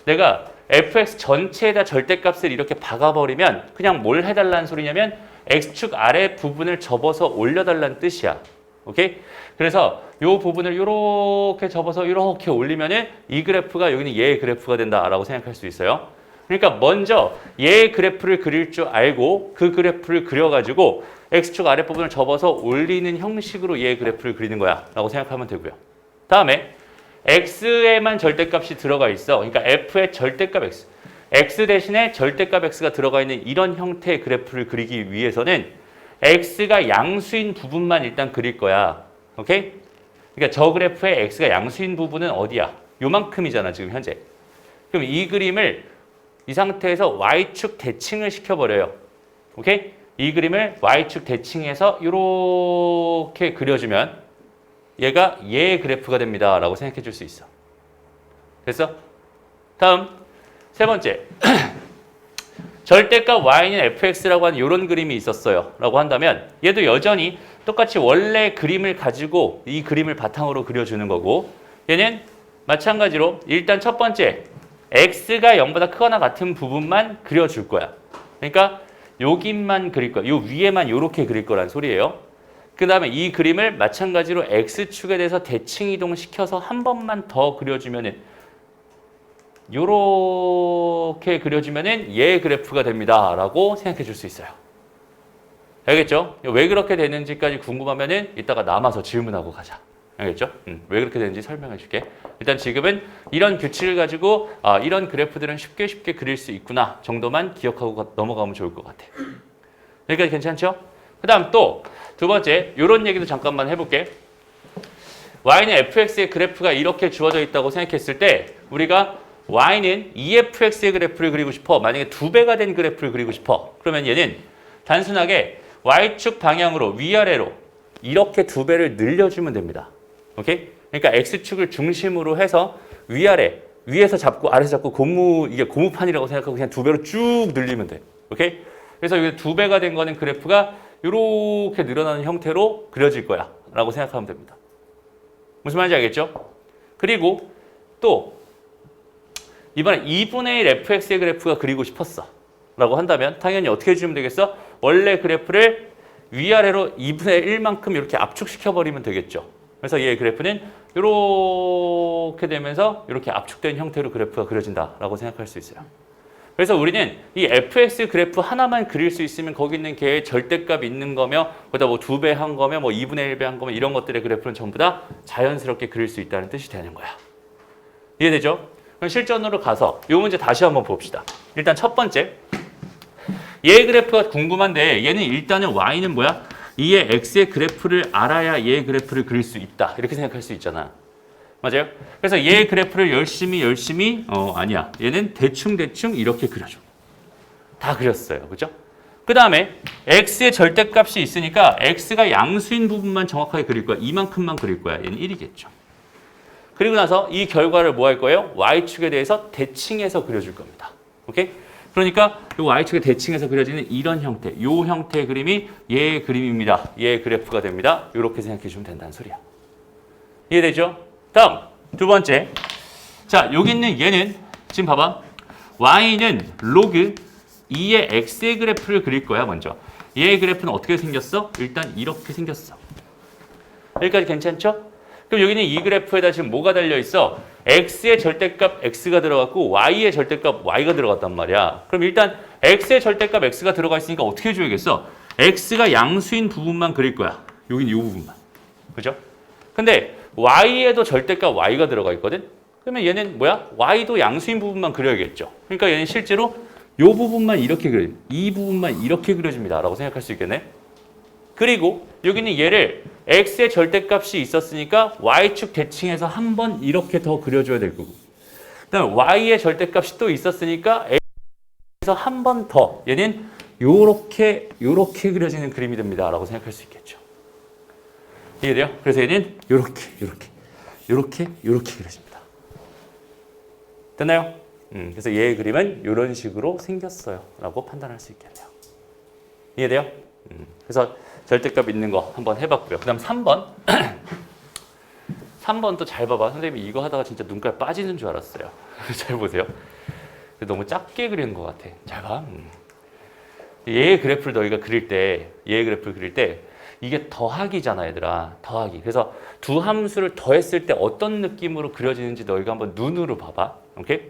S1: 내가 fx 전체에다 절대값을 이렇게 박아버리면 그냥 뭘 해달라는 소리냐면 x축 아래 부분을 접어서 올려달라는 뜻이야. 오케이? 그래서 이 부분을 이렇게 접어서 이렇게 올리면은 이 그래프가 여기는 얘의 그래프가 된다라고 생각할 수 있어요. 그러니까 먼저 얘의 그래프를 그릴 줄 알고 그 그래프를 그려가지고 x축 아랫부분을 접어서 올리는 형식으로 얘의 그래프를 그리는 거야 라고 생각하면 되고요. 다음에 x에만 절대값이 들어가 있어. 그러니까 f의 절대값 x. x 대신에 절대값 x가 들어가 있는 이런 형태의 그래프를 그리기 위해서는 x가 양수인 부분만 일단 그릴 거야. 오케이? 그러니까 저 그래프의 x가 양수인 부분은 어디야? 요만큼이잖아 지금 현재. 그럼 이 그림을 이 상태에서 y축 대칭을 시켜버려요. 오케이? 이 그림을 y축 대칭해서 이렇게 그려주면 얘가 얘의 그래프가 됩니다 라고 생각해 줄 수 있어. 됐어? 다음 세 번째 절대값 y는 fx라고 하는 이런 그림이 있었어요 라고 한다면 얘도 여전히 똑같이 원래 그림을 가지고 이 그림을 바탕으로 그려주는 거고 얘는 마찬가지로 일단 첫 번째 x가 0보다 크거나 같은 부분만 그려줄 거야. 그러니까 여기만 그릴 거야. 요 위에만 이렇게 그릴 거란 소리예요. 그 다음에 이 그림을 마찬가지로 x축에 대해서 대칭 이동시켜서 한 번만 더 그려주면은 요렇게 그려주면은 얘의 그래프가 됩니다 라고 생각해 줄 수 있어요. 알겠죠? 왜 그렇게 되는지까지 궁금하면은 이따가 남아서 질문하고 가자. 알겠죠? 왜 그렇게 되는지 설명해 줄게. 일단 지금은 이런 규칙을 가지고 이런 그래프들은 쉽게 그릴 수 있구나 정도만 기억하고 넘어가면 좋을 것 같아. 여기까지 괜찮죠? 그 다음 또 두 번째 이런 얘기도 잠깐만 해볼게. y는 fx의 그래프가 이렇게 주어져 있다고 생각했을 때 우리가 y는 efx의 그래프를 그리고 싶어. 만약에 2배가 된 그래프를 그리고 싶어. 그러면 얘는 단순하게 y축 방향으로 위아래로 이렇게 2배를 늘려주면 됩니다. 오케이? 그러니까 x축을 중심으로 해서 위아래, 위에서 잡고 아래에서 잡고 이게 고무판이라고 생각하고 그냥 2배로 쭉 늘리면 돼. 오케이? 그래서 여기 2배가 된 거는 그래프가 이렇게 늘어나는 형태로 그려질 거야 라고 생각하면 됩니다. 무슨 말인지 알겠죠? 그리고 또 이번에 2분의 1 fx의 그래프가 그리고 싶었어 라고 한다면 당연히 어떻게 해주면 되겠어? 원래 그래프를 위아래로 2분의 1만큼 이렇게 압축시켜 버리면 되겠죠. 그래서 얘의 그래프는 이렇게 되면서 이렇게 압축된 형태로 그래프가 그려진다라고 생각할 수 있어요. 그래서 우리는 이 fx 그래프 하나만 그릴 수 있으면 거기 있는 걔의 절대값 있는 거며 거기다 뭐 2배 한 거며 뭐 2분의 1배 한 거며 이런 것들의 그래프는 전부 다 자연스럽게 그릴 수 있다는 뜻이 되는 거야. 이해되죠? 그럼 실전으로 가서 이 문제 다시 한번 봅시다. 일단 첫 번째 얘의 그래프가 궁금한데 얘는 일단은 y는 뭐야? 이의 x의 그래프를 알아야 얘의 그래프를 그릴 수 있다. 이렇게 생각할 수 있잖아. 맞아요? 그래서 얘의 그래프를 열심히 아니야. 얘는 대충 이렇게 그려줘. 다 그렸어요. 그죠? 그 다음에 x의 절대값이 있으니까 x가 양수인 부분만 정확하게 그릴 거야. 이만큼만 그릴 거야. 얘는 1이겠죠. 그리고 나서 이 결과를 뭐 할 거예요? y축에 대해서 대칭해서 그려줄 겁니다. 오케이? 그러니까 이 y축에 대칭해서 그려지는 이런 형태, 이 형태의 그림이 얘의 그림입니다. 얘의 그래프가 됩니다. 이렇게 생각해 주면 된다는 소리야. 이해되죠? 다음 두 번째. 자, 여기 있는 얘는 지금 봐봐. y는 로그 2의 x의 그래프를 그릴 거야, 먼저. 얘의 그래프는 어떻게 생겼어? 일단 이렇게 생겼어. 여기까지 괜찮죠? 그럼 여기는 이 그래프에다 지금 뭐가 달려 있어? x의 절대값 x가 들어갔고 y의 절대값 y가 들어갔단 말이야. 그럼 일단 x의 절대값 x가 들어가 있으니까 어떻게 해줘야겠어? x가 양수인 부분만 그릴 거야. 여기는 이 부분만. 그죠? 근데 y에도 절대값 y가 들어가 있거든? 그러면 얘는 뭐야? y도 양수인 부분만 그려야겠죠. 그러니까 얘는 실제로 이 부분만 이렇게 그려, 이 부분만 이렇게 그려집니다. 라고 생각할 수 있겠네. 그리고 여기는 얘를 x의 절대값이 있었으니까 y축 대칭해서 한 번 이렇게 더 그려줘야 될 거고. 그다음에 y의 절대값이 또 있었으니까 x에서 한 번 더 얘는 요렇게 그려지는 그림이 됩니다. 라고 생각할 수 있겠죠. 이해돼요? 그래서 얘는 요렇게 그려집니다. 됐나요? 그래서 얘의 그림은 이런 식으로 생겼어요. 라고 판단할 수 있겠네요. 이해돼요? 그래서 절대값 있는 거 한번 해봤고요. 그 다음 3번. 3번도 잘 봐봐. 선생님이 이거 하다가 진짜 눈깔 빠지는 줄 알았어요. 잘 보세요. 너무 작게 그리는 것 같아. 잘 봐. 얘의 그래프를 너희가 그릴 때, 얘의 그래프를 그릴 때 이게 더하기잖아, 얘들아. 더하기. 그래서 두 함수를 더했을 때 어떤 느낌으로 그려지는지 너희가 한번 눈으로 봐봐. 오케이?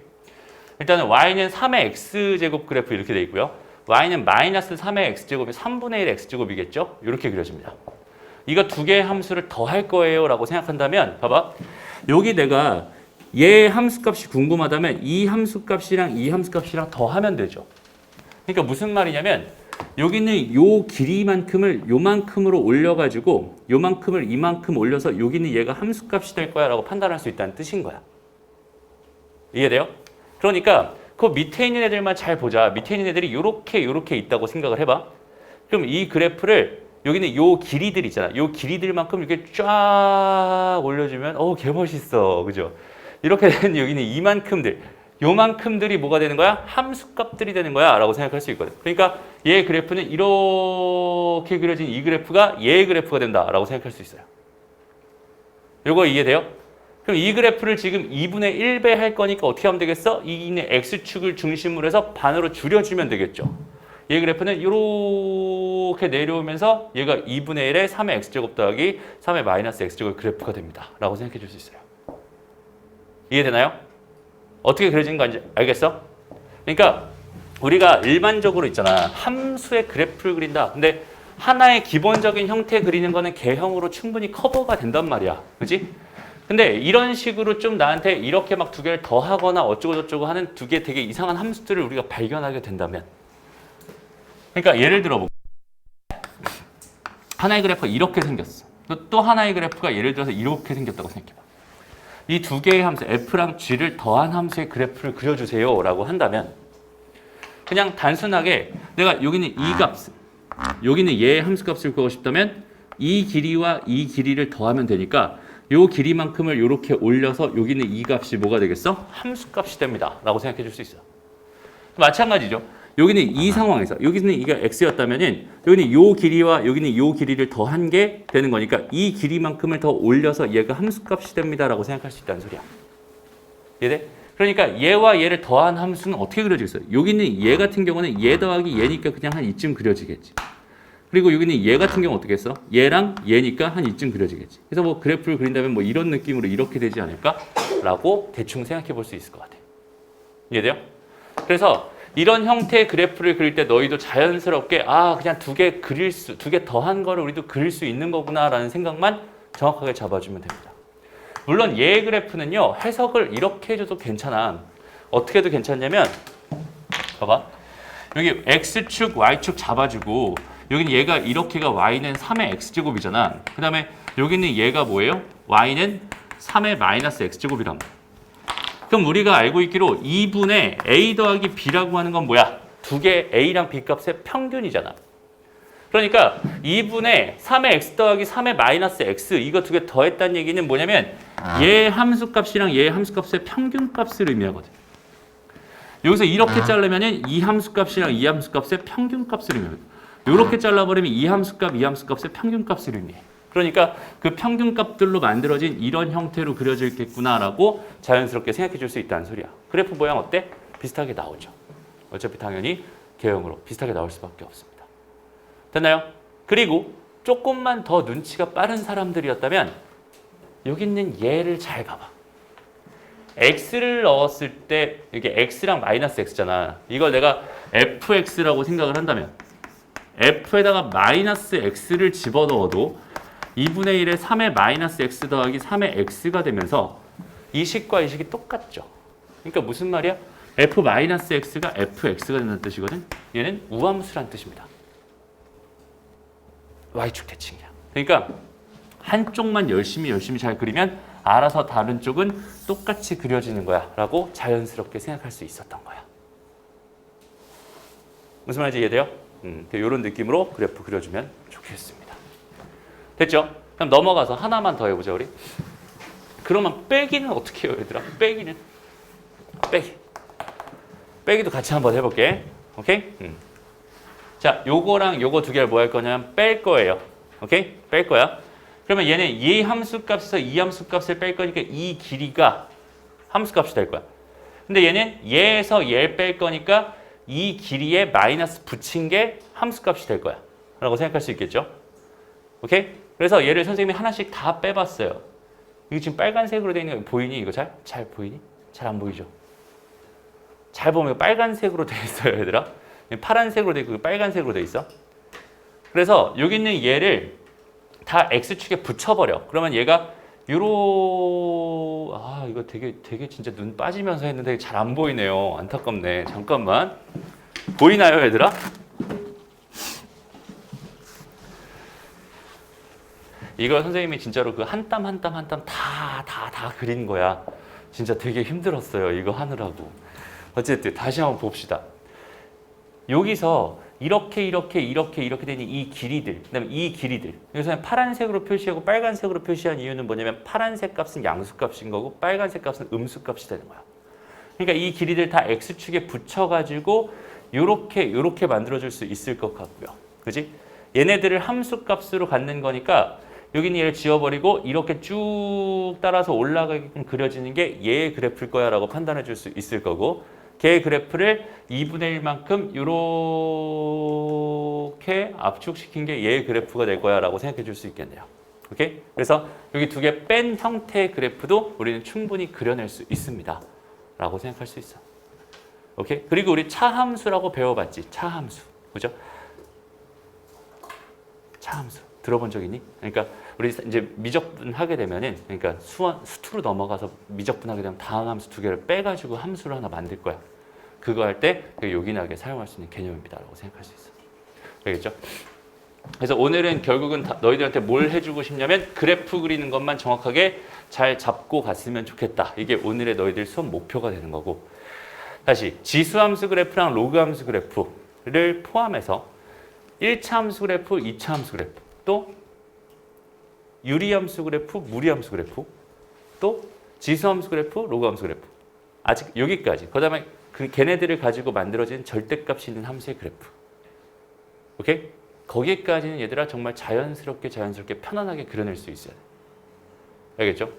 S1: 일단은 y는 3의 x제곱 그래프 이렇게 돼 있고요. y는 마이너스 3의 x제곱이 3분의 1 x제곱이겠죠? 이렇게 그려집니다. 이거 두 개의 함수를 더할 거예요 라고 생각한다면 봐봐. 여기 내가 얘 함수값이 궁금하다면 이 함수값이랑 이 함수값이랑 더하면 되죠. 그러니까 무슨 말이냐면 여기는 요 길이만큼을 요만큼으로 올려가지고 요만큼을 이만큼 올려서 여기는 얘가 함수값이 될 거야 라고 판단할 수 있다는 뜻인 거야. 이해돼요? 그러니까 그 밑에 있는 애들만 잘 보자. 밑에 있는 애들이 요렇게 있다고 생각을 해봐. 그럼 이 그래프를 여기는 요 길이들 있잖아. 요 길이들만큼 이렇게 쫙 올려주면 개멋있어. 그죠? 이렇게 되는 여기는 이만큼들. 요만큼들이 뭐가 되는 거야? 함수값들이 되는 거야 라고 생각할 수 있거든. 그러니까 얘 그래프는 이렇게 그려진 이 그래프가 얘의 그래프가 된다 라고 생각할 수 있어요. 요거 이해돼요? 그럼 이 그래프를 지금 2분의 1배 할 거니까 어떻게 하면 되겠어? 이 있는 x축을 중심으로 해서 반으로 줄여주면 되겠죠. 얘 그래프는 이렇게 내려오면서 얘가 2분의 1에 3의 x제곱 더하기 3의 마이너스 x제곱 그래프가 됩니다 라고 생각해 줄 수 있어요. 이해되나요? 어떻게 그려진 건지 알겠어? 그러니까 우리가 일반적으로 있잖아. 함수의 그래프를 그린다. 근데 하나의 기본적인 형태 그리는 거는 개형으로 충분히 커버가 된단 말이야. 그렇지? 근데 이런 식으로 좀 나한테 이렇게 막 두 개를 더하거나 어쩌고저쩌고 하는 두 개 되게 이상한 함수들을 우리가 발견하게 된다면 그러니까 예를 들어 볼게. 하나의 그래프가 이렇게 생겼어. 또 하나의 그래프가 예를 들어서 이렇게 생겼다고 생각해봐. 이 두 개의 함수 f랑 g를 더한 함수의 그래프를 그려주세요 라고 한다면 그냥 단순하게 내가 여기는 이 값, 여기는 얘의 함수값을 구하고 싶다면 이 길이와 이 길이를 더하면 되니까 요 길이만큼을 이렇게 올려서 여기는 이 값이 뭐가 되겠어? 함수값이 됩니다 라고 생각해 줄 수 있어. 마찬가지죠. 여기는 이 상황에서 여기는 이가 x였다면은 여기는 요 길이와 여기는 요 길이를 더한 게 되는 거니까 이 길이만큼을 더 올려서 얘가 함수값이 됩니다라고 생각할 수 있다는 소리야. 이해돼? 그러니까 얘와 얘를 더한 함수는 어떻게 그려지겠어요? 여기는 얘 같은 경우는 얘 더하기 얘니까 그냥 한 이쯤 그려지겠지. 그리고 여기는 얘 같은 경우 어떻게 했어? 얘랑 얘니까 한 이쯤 그려지겠지. 그래서 뭐 그래프를 그린다면 뭐 이런 느낌으로 이렇게 되지 않을까라고 대충 생각해 볼 수 있을 것 같아. 이해돼요? 그래서 이런 형태의 그래프를 그릴 때 너희도 자연스럽게 그냥 두 개 더한 거를 우리도 그릴 수 있는 거구나라는 생각만 정확하게 잡아주면 됩니다. 물론 얘 그래프는요 해석을 이렇게 해줘도 괜찮아. 어떻게 해도 괜찮냐면 봐봐. 여기 x축, y축 잡아주고 여기는 얘가 이렇게가 y는 3의 x제곱이잖아. 그 다음에 여기는 얘가 뭐예요? y는 3의 마이너스 x제곱이란 말이야. 그럼 우리가 알고 있기로 2분의 a 더하기 b라고 하는 건 뭐야? 두 개 a랑 b 값의 평균이잖아. 그러니까 2분의 3의 x 더하기 3의 마이너스 x 이거 두 개 더했다는 얘기는 뭐냐면 얘 함수값이랑 얘 함수값의 평균값을 의미하거든. 여기서 이렇게 자르면은 이 함수값이랑 이 함수값의 평균값을 의미하거든. 이렇게 잘라버리면 이 함수값, 이 함수값의 평균값을 의미해. 그러니까 그 평균값들로 만들어진 이런 형태로 그려지겠구나라고 자연스럽게 생각해 줄 수 있다는 소리야. 그래프 모양 어때? 비슷하게 나오죠. 어차피 당연히 개형으로 비슷하게 나올 수밖에 없습니다. 됐나요? 그리고 조금만 더 눈치가 빠른 사람들이었다면 여기 있는 얘를 잘 봐봐. x를 넣었을 때 이게 x랑 마이너스 x잖아. 이걸 내가 fx라고 생각을 한다면 f에다가 마이너스 x를 집어넣어도 2분의 1에 3의 마이너스 x 더하기 3의 x가 되면서 이 식과 이 식이 똑같죠. 그러니까 무슨 말이야? f 마이너스 x가 fx가 된다는 뜻이거든. 얘는 우함수라는 뜻입니다. y축 대칭이야. 그러니까 한쪽만 열심히 잘 그리면 알아서 다른 쪽은 똑같이 그려지는 거야 라고 자연스럽게 생각할 수 있었던 거야. 무슨 말인지 이해돼요? 이런 느낌으로 그래프 그려주면 좋겠습니다. 됐죠? 그럼 넘어가서 하나만 더 해보자 우리. 그러면 빼기는 어떻게 해요 얘들아? 빼기도 같이 한번 해볼게. 오케이? 자, 요거랑 요거 두 개를 뭐 할 거냐면 뺄 거예요. 오케이? 뺄 거야. 그러면 얘는 이 함수값에서 이 함수값을 뺄 거니까 이 길이가 함수값이 될 거야. 근데 얘는 얘에서 얘를 뺄 거니까 이 길이에 마이너스 붙인 게 함수값이 될 거야 라고 생각할 수 있겠죠. 오케이? 그래서 얘를 선생님이 하나씩 다 빼봤어요. 이거 지금 빨간색으로 되어 있는 거 보이니? 이거 잘 보이니? 잘 안 보이죠? 잘 보면 빨간색으로 되어 있어요, 얘들아. 파란색으로 되어 있고 빨간색으로 되어 있어. 그래서 여기 있는 얘를 다 x축에 붙여버려. 그러면 얘가 이거 되게 진짜 눈 빠지면서 했는데 잘 안 보이네요. 안타깝네. 잠깐만. 보이나요, 얘들아? 이걸 선생님이 진짜로 그 한 땀 한 땀 한 땀 다 그린 거야. 진짜 되게 힘들었어요. 이거 하느라고. 어쨌든 다시 한번 봅시다. 여기서 이렇게 되는 이 길이들, 그다음에 이 길이들. 여기서는 파란색으로 표시하고 빨간색으로 표시한 이유는 뭐냐면 파란색 값은 양수값인 거고 빨간색 값은 음수값이 되는 거야. 그러니까 이 길이들 다 x축에 붙여가지고 요렇게 만들어줄 수 있을 것 같고요. 그지? 얘네들을 함수값으로 갖는 거니까 여기는 얘를 지워버리고 이렇게 쭉 따라서 올라가게끔 그려지는 게 얘의 그래프일 거야 라고 판단해 줄 수 있을 거고 걔의 그래프를 2분의 1만큼 이렇게 압축시킨 게 얘의 그래프가 될 거야 라고 생각해 줄 수 있겠네요. 오케이? 그래서 여기 두 개 뺀 형태의 그래프도 우리는 충분히 그려낼 수 있습니다 라고 생각할 수 있어. 오케이? 그리고 우리 차함수라고 배워봤지. 차함수. 그죠? 차함수. 들어본 적 있니? 그러니까 우리 이제 미적분 하게 되면은 그러니까 수투로 넘어가서 미적분 하게 되면 다항 함수 두 개를 빼가지고 함수를 하나 만들 거야. 그거 할 때 요긴하게 사용할 수 있는 개념입니다라고 생각할 수 있어. 알겠죠? 그래서 오늘은 결국은 너희들한테 뭘 해주고 싶냐면 그래프 그리는 것만 정확하게 잘 잡고 갔으면 좋겠다. 이게 오늘의 너희들 수업 목표가 되는 거고. 다시 지수함수 그래프랑 로그함수 그래프를 포함해서 1차 함수 그래프, 2차 함수 그래프, 또 유리함수 그래프, 무리함수 그래프, 또 지수함수 그래프, 로그함수 그래프. 아직 여기까지. 그다음에 걔네들을 가지고 만들어진 절대값이 있는 함수의 그래프. 오케이? 거기까지는 얘들아 정말 자연스럽게 편안하게 그려낼 수 있어야 돼. 알겠죠?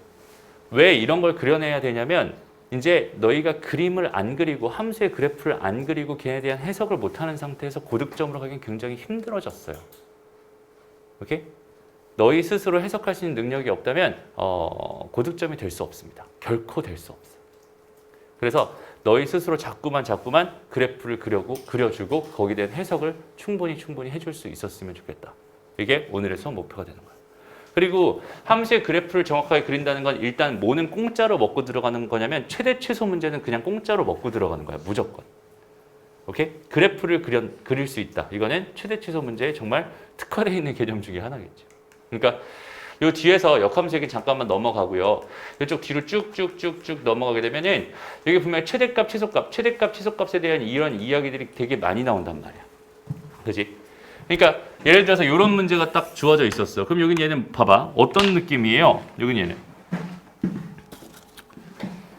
S1: 왜 이런 걸 그려내야 되냐면 이제 너희가 그림을 안 그리고 함수의 그래프를 안 그리고 걔네에 대한 해석을 못하는 상태에서 고득점으로 가기는 굉장히 힘들어졌어요. 오케이? 너희 스스로 해석할 수 있는 능력이 없다면 고득점이 될 수 없습니다. 결코 될 수 없어. 그래서 너희 스스로 자꾸만 그래프를 그려주고 거기에 대한 해석을 충분히 해줄 수 있었으면 좋겠다. 이게 오늘의 수업 목표가 되는 거야. 그리고 함수의 그래프를 정확하게 그린다는 건 일단 뭐는 공짜로 먹고 들어가는 거냐면 최대 최소 문제는 그냥 공짜로 먹고 들어가는 거야. 무조건. 오케이? 그래프를 그릴 수 있다. 이거는 최대 최소 문제에 정말 특화되어 있는 개념 중에 하나겠죠. 그러니까 요 뒤에서 역함수 얘기 잠깐만 넘어가고요. 이쪽 뒤로 쭉쭉쭉쭉 넘어가게 되면은 여기 보면 최대값, 최소값에 대한 이런 이야기들이 되게 많이 나온단 말이야. 그지? 그러니까 예를 들어서 이런 문제가 딱 주어져 있었어. 그럼 여기 얘는 봐봐. 어떤 느낌이에요? 여기 얘는.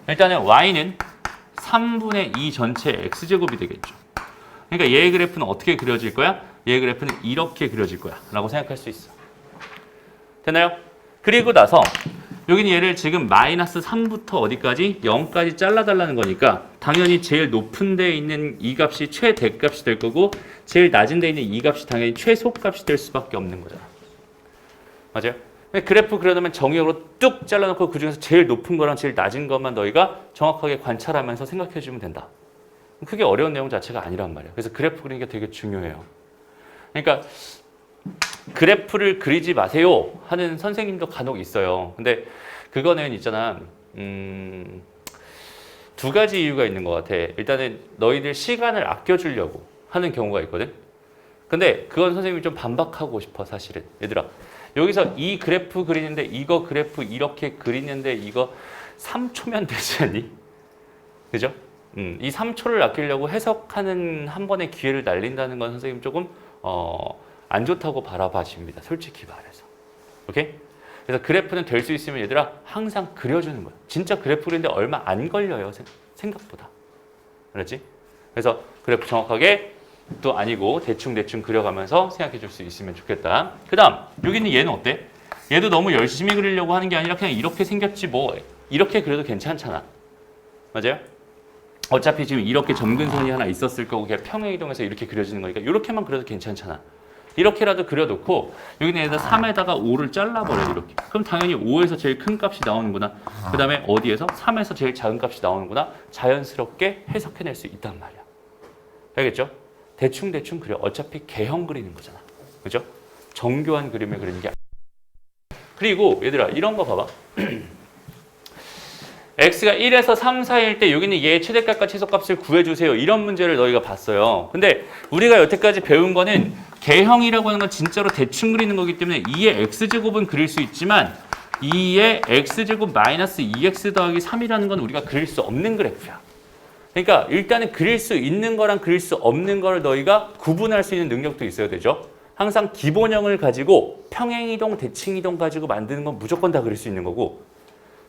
S1: 일단은 y는 3분의 2 전체 x제곱이 되겠죠. 그러니까 얘의 그래프는 어떻게 그려질 거야? 얘의 그래프는 이렇게 그려질 거야. 라고 생각할 수 있어. 되나요? 그리고 나서 여기는 얘를 지금 마이너스 3부터 어디까지? 0까지 잘라달라는 거니까 당연히 제일 높은 데에 있는 이 값이 최대값이 될 거고 제일 낮은 데에 있는 이 값이 당연히 최소값이 될 수밖에 없는 거잖아. 맞아요? 그래프 그려놓으면 정의역으로 뚝 잘라놓고 그중에서 제일 높은 거랑 제일 낮은 것만 너희가 정확하게 관찰하면서 생각해주면 된다. 그게 어려운 내용 자체가 아니란 말이에요. 그래서 그래프 그리는 게 되게 중요해요. 그러니까 그래프를 그리지 마세요 하는 선생님도 간혹 있어요. 근데 그거는 있잖아. 두 가지 이유가 있는 것 같아. 일단은 너희들 시간을 아껴주려고 하는 경우가 있거든. 근데 그건 선생님이 좀 반박하고 싶어 사실은. 얘들아 여기서 이 그래프 그리는데 이거 그래프 이렇게 그리는데 이거 3초면 되지 않니? 그죠? 이 3초를 아끼려고 해석하는 한 번의 기회를 날린다는 건 선생님 조금 안 좋다고 바라봐집니다. 솔직히 말해서. 오케이? 그래서 그래프는 될 수 있으면 얘들아 항상 그려주는 거야. 진짜 그래프 그리는데 얼마 안 걸려요. 생각보다. 그렇지? 그래서 그래프 정확하게 또 아니고 대충 그려가면서 생각해 줄 수 있으면 좋겠다. 그 다음 여기 있는 얘는 어때? 얘도 너무 열심히 그리려고 하는 게 아니라 그냥 이렇게 생겼지 뭐 이렇게 그려도 괜찮잖아. 맞아요? 어차피 지금 이렇게 점근선이 하나 있었을 거고 그냥 평행이동해서 이렇게 그려지는 거니까 이렇게만 그려도 괜찮잖아. 이렇게라도 그려놓고 여기는 얘가 3에다가 5를 잘라버려 이렇게. 그럼 당연히 5에서 제일 큰 값이 나오는구나. 그 다음에 어디에서? 3에서 제일 작은 값이 나오는구나. 자연스럽게 해석해낼 수 있단 말이야. 알겠죠? 대충 그려. 어차피 개형 그리는 거잖아. 그죠? 정교한 그림을 그리는 게 아니야. 그리고 얘들아 이런 거 봐봐. x가 1에서 3 사이일 때 여기는 얘의 최대값과 최소값을 구해주세요. 이런 문제를 너희가 봤어요. 근데 우리가 여태까지 배운 거는 개형이라고 하는 건 진짜로 대충 그리는 거기 때문에 2의 x제곱은 그릴 수 있지만 2의 x제곱 마이너스 2x 더하기 3이라는 건 우리가 그릴 수 없는 그래프야. 그러니까 일단은 그릴 수 있는 거랑 그릴 수 없는 걸 너희가 구분할 수 있는 능력도 있어야 되죠. 항상 기본형을 가지고 평행이동, 대칭이동 가지고 만드는 건 무조건 다 그릴 수 있는 거고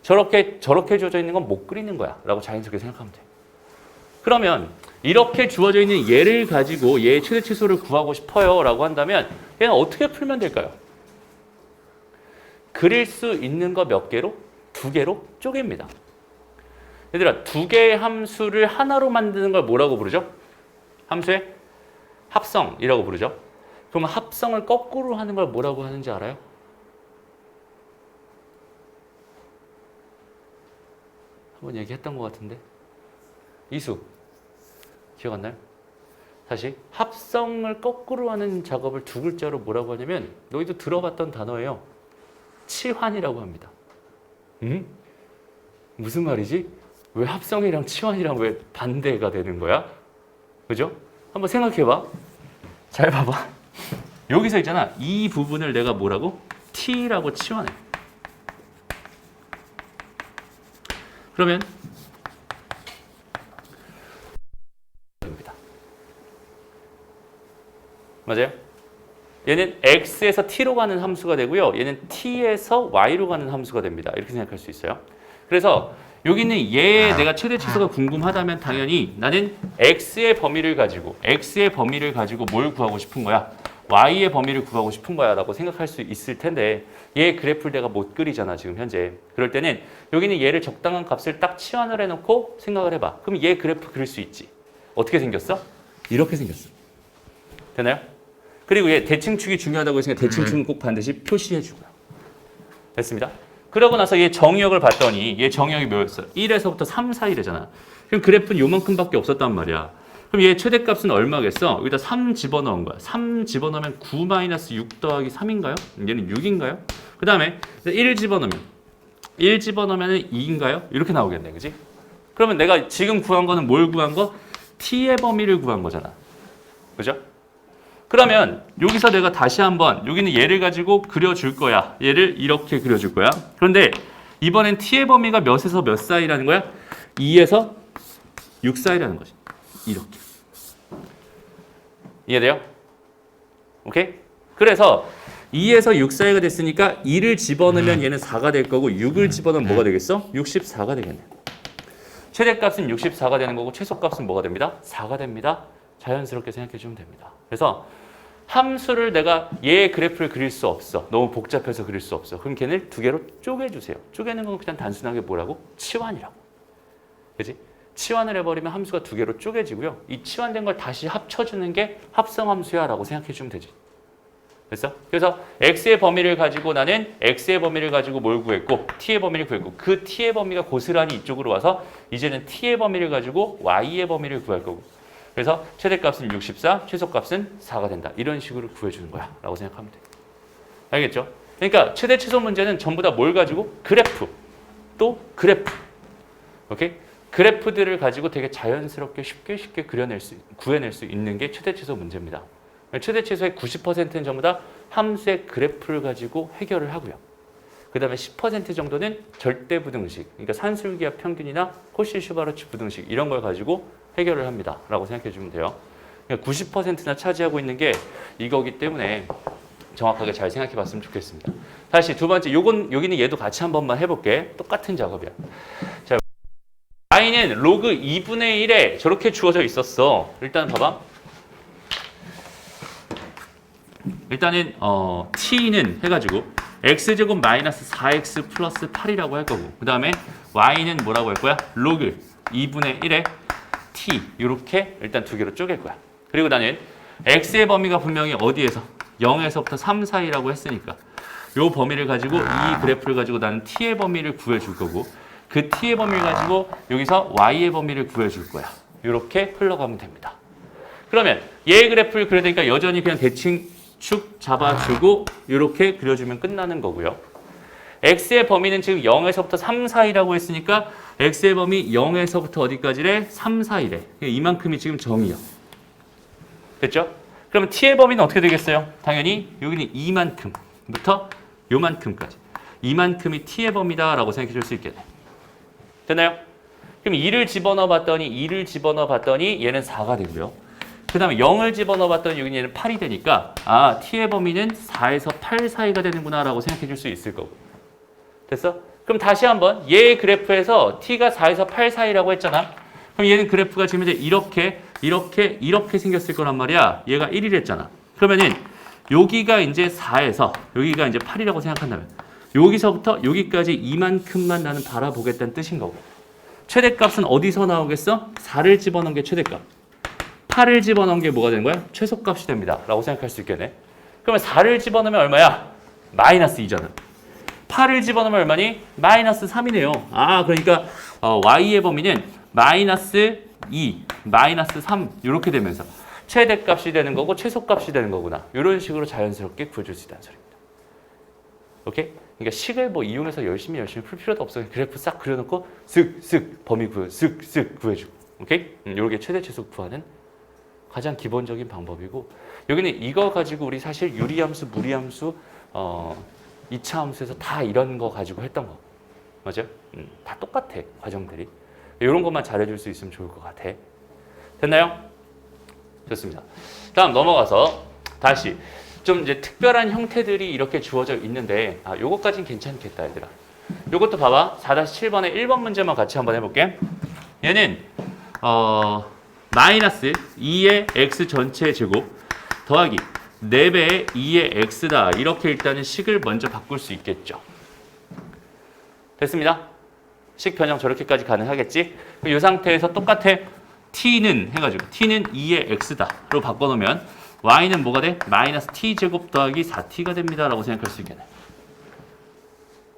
S1: 저렇게 주어져 있는 건 못 그리는 거야 라고 자연스럽게 생각하면 돼. 그러면 이렇게 주어져 있는 얘를 가지고 얘의 최대 치수를 구하고 싶어요 라고 한다면 얘는 어떻게 풀면 될까요? 그릴 수 있는 거 몇 개로? 2개로 쪼갭니다. 얘들아 2개의 함수를 하나로 만드는 걸 뭐라고 부르죠? 함수의 합성이라고 부르죠. 그러면 합성을 거꾸로 하는 걸 뭐라고 하는지 알아요? 한번 얘기했던 것 같은데 이수 기억 안 나요? 다시 합성을 거꾸로 하는 작업을 2글자로 뭐라고 하냐면 너희도 들어봤던 단어예요. 치환이라고 합니다. 무슨 말이지? 왜 합성이랑 치환이랑 왜 반대가 되는 거야? 그죠? 한번 생각해봐. 잘 봐봐. 여기서 있잖아. 이 부분을 내가 뭐라고? T라고 치환해. 그러면 됩니다. 맞아요? 얘는 x에서 t로 가는 함수가 되고요. 얘는 t에서 y로 가는 함수가 됩니다. 이렇게 생각할 수 있어요. 그래서 여기는 얘의 내가 최대 치수가 궁금하다면 당연히 나는 x의 범위를 가지고 뭘 구하고 싶은 거야? y의 범위를 구하고 싶은 거야 라고 생각할 수 있을 텐데 얘 그래프를 내가 못 그리잖아 지금 현재. 그럴 때는 여기는 얘를 적당한 값을 딱 치환을 해놓고 생각을 해봐. 그럼 얘 그래프 그릴 수 있지. 어떻게 생겼어? 이렇게 생겼어. 되나요? 그리고 얘 대칭축이 중요하다고 했으니까 대칭축은 꼭 반드시 표시해주고요. 됐습니다. 그러고 나서 얘 정의역을 봤더니 얘 정의역이 뭐였어? 1에서부터 3 사이래잖아. 그럼 그래프는 요만큼밖에 없었단 말이야. 그럼 얘 최대값은 얼마겠어? 여기다 3 집어넣은 거야. 3 집어넣으면 9-6 더하기 3인가요? 얘는 6인가요? 그 다음에 1 집어넣으면 2인가요? 이렇게 나오겠네. 그지? 그러면 내가 지금 구한 거는 뭘 구한 거? t의 범위를 구한 거잖아. 그죠? 그러면 여기서 내가 다시 한번 여기는 얘를 가지고 그려줄 거야. 얘를 이렇게 그려줄 거야. 그런데 이번엔 t의 범위가 몇에서 몇 사이라는 거야? 2에서 6 사이라는 거지. 이렇게. 이해돼요? 오케이? 그래서 2에서 6 사이가 됐으니까 2를 집어넣으면 얘는 4가 될 거고 6을 집어넣으면 뭐가 되겠어? 64가 되겠네. 최대값은 64가 되는 거고 최소값은 뭐가 됩니다? 4가 됩니다. 자연스럽게 생각해 주면 됩니다. 그래서 함수를 내가 얘의 그래프를 그릴 수 없어. 너무 복잡해서 그릴 수 없어. 그럼 걔를 2개로 쪼개주세요. 쪼개는 건 그냥 단순하게 뭐라고? 치환이라고. 그지? 치환을 해버리면 함수가 2개로 쪼개지고요. 이 치환된 걸 다시 합쳐주는 게 합성함수야 라고 생각해 주면 되지. 됐어? 그래서 x의 범위를 가지고 나는 x의 범위를 가지고 뭘 구했고 t의 범위를 구했고 그 t의 범위가 고스란히 이쪽으로 와서 이제는 t의 범위를 가지고 y의 범위를 구할 거고 그래서 최대값은 64, 최소값은 4가 된다. 이런 식으로 구해주는 거야 라고 생각하면 돼. 알겠죠? 그러니까 최대 최소 문제는 전부 다 뭘 가지고? 그래프, 또 그래프. 오케이? 그래프들을 가지고 되게 자연스럽게 쉽게 구해낼 수 있는 게 최대 최소 문제입니다. 최대 최소의 90%는 전부 다 함수의 그래프를 가지고 해결을 하고요. 그 다음에 10% 정도는 절대 부등식, 그러니까 산술기하 평균이나 코시-슈바르츠 부등식 이런 걸 가지고 해결을 합니다. 라고 생각해 주면 돼요. 그러니까 90%나 차지하고 있는 게 이거기 때문에 정확하게 잘 생각해 봤으면 좋겠습니다. 다시 두 번째, 여기는 얘도 같이 한 번만 해볼게. 똑같은 작업이야. 자, y는 로그 2분의 1에 저렇게 주어져 있었어. 일단 봐봐. 일단은 t는 해가지고 x제곱 마이너스 4x 플러스 8이라고 할 거고 그 다음에 y는 뭐라고 할 거야? 로그 2분의 1에 t 이렇게 일단 두 개로 쪼갤 거야. 그리고 나는 x의 범위가 분명히 어디에서 0에서부터 3 사이라고 했으니까 요 범위를 가지고 이 그래프를 가지고 나는 t의 범위를 구해줄 거고 그 t의 범위를 가지고 여기서 y의 범위를 구해줄 거야. 이렇게 흘러가면 됩니다. 그러면 얘의 그래프를 그려야 되니까 여전히 그냥 대칭축 잡아주고 이렇게 그려주면 끝나는 거고요. x의 범위는 지금 0에서부터 3 사이라고 했으니까 x의 범위 0에서부터 어디까지래? 3 사이래. 이만큼이 지금 정이야. 됐죠? 그러면 t의 범위는 어떻게 되겠어요? 당연히 여기는 이만큼부터 요만큼까지. 이만큼이 t의 범위다라고 생각해 줄 수 있겠네. 됐나요? 그럼 2를 집어넣어 봤더니 얘는 4가 되고요. 그 다음에 0을 집어넣어 봤더니 여기는 얘는 8이 되니까 아, t의 범위는 4에서 8 사이가 되는구나 라고 생각해 줄 수 있을 거고. 됐어? 그럼 다시 한번 얘의 그래프에서 t가 4에서 8 사이라고 했잖아. 그럼 얘는 그래프가 지금 이제 이렇게 생겼을 거란 말이야. 얘가 1이랬잖아. 그러면은 여기가 이제 4에서 여기가 이제 8이라고 생각한다면 여기서부터 여기까지 이만큼만 나는 바라보겠다는 뜻인 거고. 최대값은 어디서 나오겠어? 4를 집어넣은 게 최대값. 8을 집어넣은 게 뭐가 되는 거야? 최소값이 됩니다. 라고 생각할 수 있겠네. 그러면 4를 집어넣으면 얼마야? 마이너스 2잖아. 8을 집어넣으면 얼마니? 마이너스 3이네요. 아, 그러니까 y의 범위는 마이너스 2, 마이너스 3 이렇게 되면서 최대값이 되는 거고 최소값이 되는 거구나. 이런 식으로 자연스럽게 구해줄 수 있다는 소리입니다. 오케이? 그러니까 식을 뭐 이용해서 열심히 풀 필요도 없어. 그래프 싹 그려놓고 쓱쓱 범위 구해, 쓱쓱 구해주고. 오케이? 이게 최대 최소 구하는 가장 기본적인 방법이고 여기는 이거 가지고 우리 사실 유리함수, 무리함수, 2차 함수에서 다 이런 거 가지고 했던 거. 맞아요? 다 똑같아, 과정들이. 이런 것만 잘해줄 수 있으면 좋을 것 같아. 됐나요? 좋습니다. 다음 넘어가서 다시 좀 이제 특별한 형태들이 이렇게 주어져 있는데 요거까지는 괜찮겠다, 얘들아. 요것도 봐봐. 4-7번의 1번 문제만 같이 한번 해볼게. 얘는 마이너스 2의 x 전체 제곱 더하기 4배의 2의 x다. 이렇게 일단은 식을 먼저 바꿀 수 있겠죠. 됐습니다. 식 변형 저렇게까지 가능하겠지? 이 상태에서 똑같아. t는 해가지고 t는 2의 x다로 바꿔놓으면 y는 뭐가 돼? 마이너스 t제곱 더하기 4t가 됩니다. 라고 생각할 수 있겠네.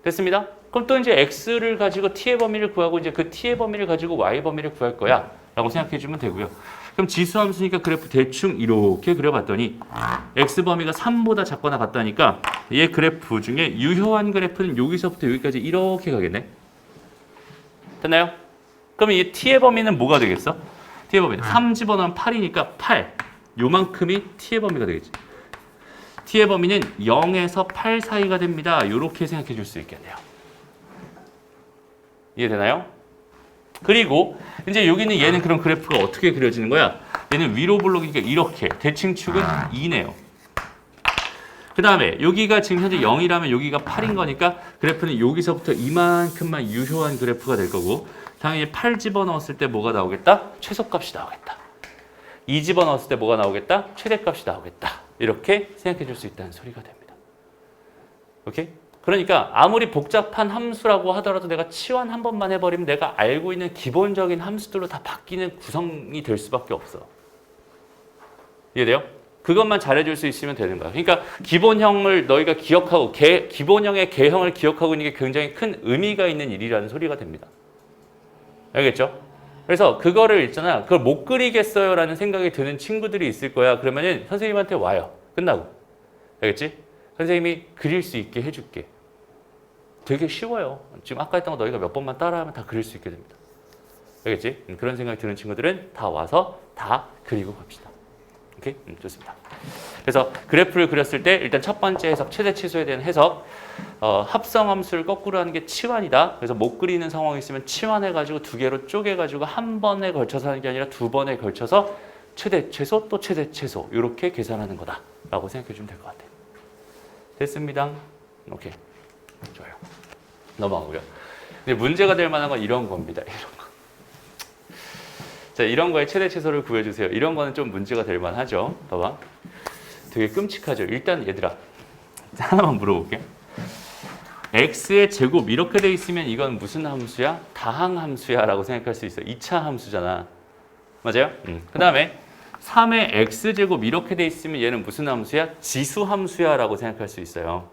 S1: 됐습니다. 그럼 또 이제 x를 가지고 t의 범위를 구하고 이제 그 t의 범위를 가지고 y의 범위를 구할 거야. 라고 생각해 주면 되고요. 그럼 지수함수니까 그래프 대충 이렇게 그려봤더니 x 범위가 3보다 작거나 같다니까 얘 그래프 중에 유효한 그래프는 여기서부터 여기까지 이렇게 가겠네. 됐나요? 그러면 이 t의 범위는 뭐가 되겠어? t의 범위는 3 집어넣으면 8이니까 8. 요만큼이 t의 범위가 되겠지. t의 범위는 0에서 8 사이가 됩니다. 이렇게 생각해 줄 수 있겠네요. 이해되나요? 그리고 이제 여기는 얘는 그럼 그래프가 어떻게 그려지는 거야? 얘는 위로 블록이니까 이렇게 대칭축은 2네요. 그 다음에 여기가 지금 현재 0이라면 여기가 8인 거니까 그래프는 여기서부터 이만큼만 유효한 그래프가 될 거고 당연히 8 집어넣었을 때 뭐가 나오겠다? 최소값이 나오겠다. 2 집어넣었을 때 뭐가 나오겠다? 최대값이 나오겠다. 이렇게 생각해 줄 수 있다는 소리가 됩니다. 오케이? 그러니까 아무리 복잡한 함수라고 하더라도 내가 치환 한 번만 해버리면 내가 알고 있는 기본적인 함수들로 다 바뀌는 구성이 될 수밖에 없어. 이해돼요? 그것만 잘해줄 수 있으면 되는 거야. 그러니까 기본형을 너희가 기억하고 기본형의 개형을 기억하고 있는 게 굉장히 큰 의미가 있는 일이라는 소리가 됩니다. 알겠죠? 그래서 그거를 있잖아. 그걸 못 그리겠어요 라는 생각이 드는 친구들이 있을 거야. 그러면은 선생님한테 와요. 끝나고. 알겠지? 선생님이 그릴 수 있게 해줄게. 되게 쉬워요. 지금 아까 했던 거 너희가 몇 번만 따라하면 다 그릴 수 있게 됩니다. 알겠지? 그런 생각이 드는 친구들은 다 와서 다 그리고 갑시다. 오케이? 좋습니다. 그래서 그래프를 그렸을 때 일단 첫 번째 해석, 최대 치수에 대한 해석, 합성함수를 거꾸로 하는 게 치환이다. 그래서 못 그리는 상황이 있으면 치환해가지고 두 개로 쪼개가지고 한 번에 걸쳐서 하는 게 아니라 두 번에 걸쳐서 최대 최소 또 최대 최소 이렇게 계산하는 거다라고 생각해 주면 될 것 같아요. 됐습니다. 오케이. 좋아요. 넘어가고요. 근데 문제가 될 만한 건 이런 겁니다. 이런 거. 자, 이런 거에 최대 최소를 구해주세요. 이런 거는 좀 문제가 될 만하죠. 봐봐. 되게 끔찍하죠. 일단 얘들아 하나만 물어볼게. x의 제곱 이렇게 돼 있으면 이건 무슨 함수야? 다항함수야 라고 생각할 수 있어. 2차 함수잖아. 맞아요? 그 다음에 3의 x제곱 이렇게 돼 있으면 얘는 무슨 함수야? 지수 함수야 라고 생각할 수 있어요.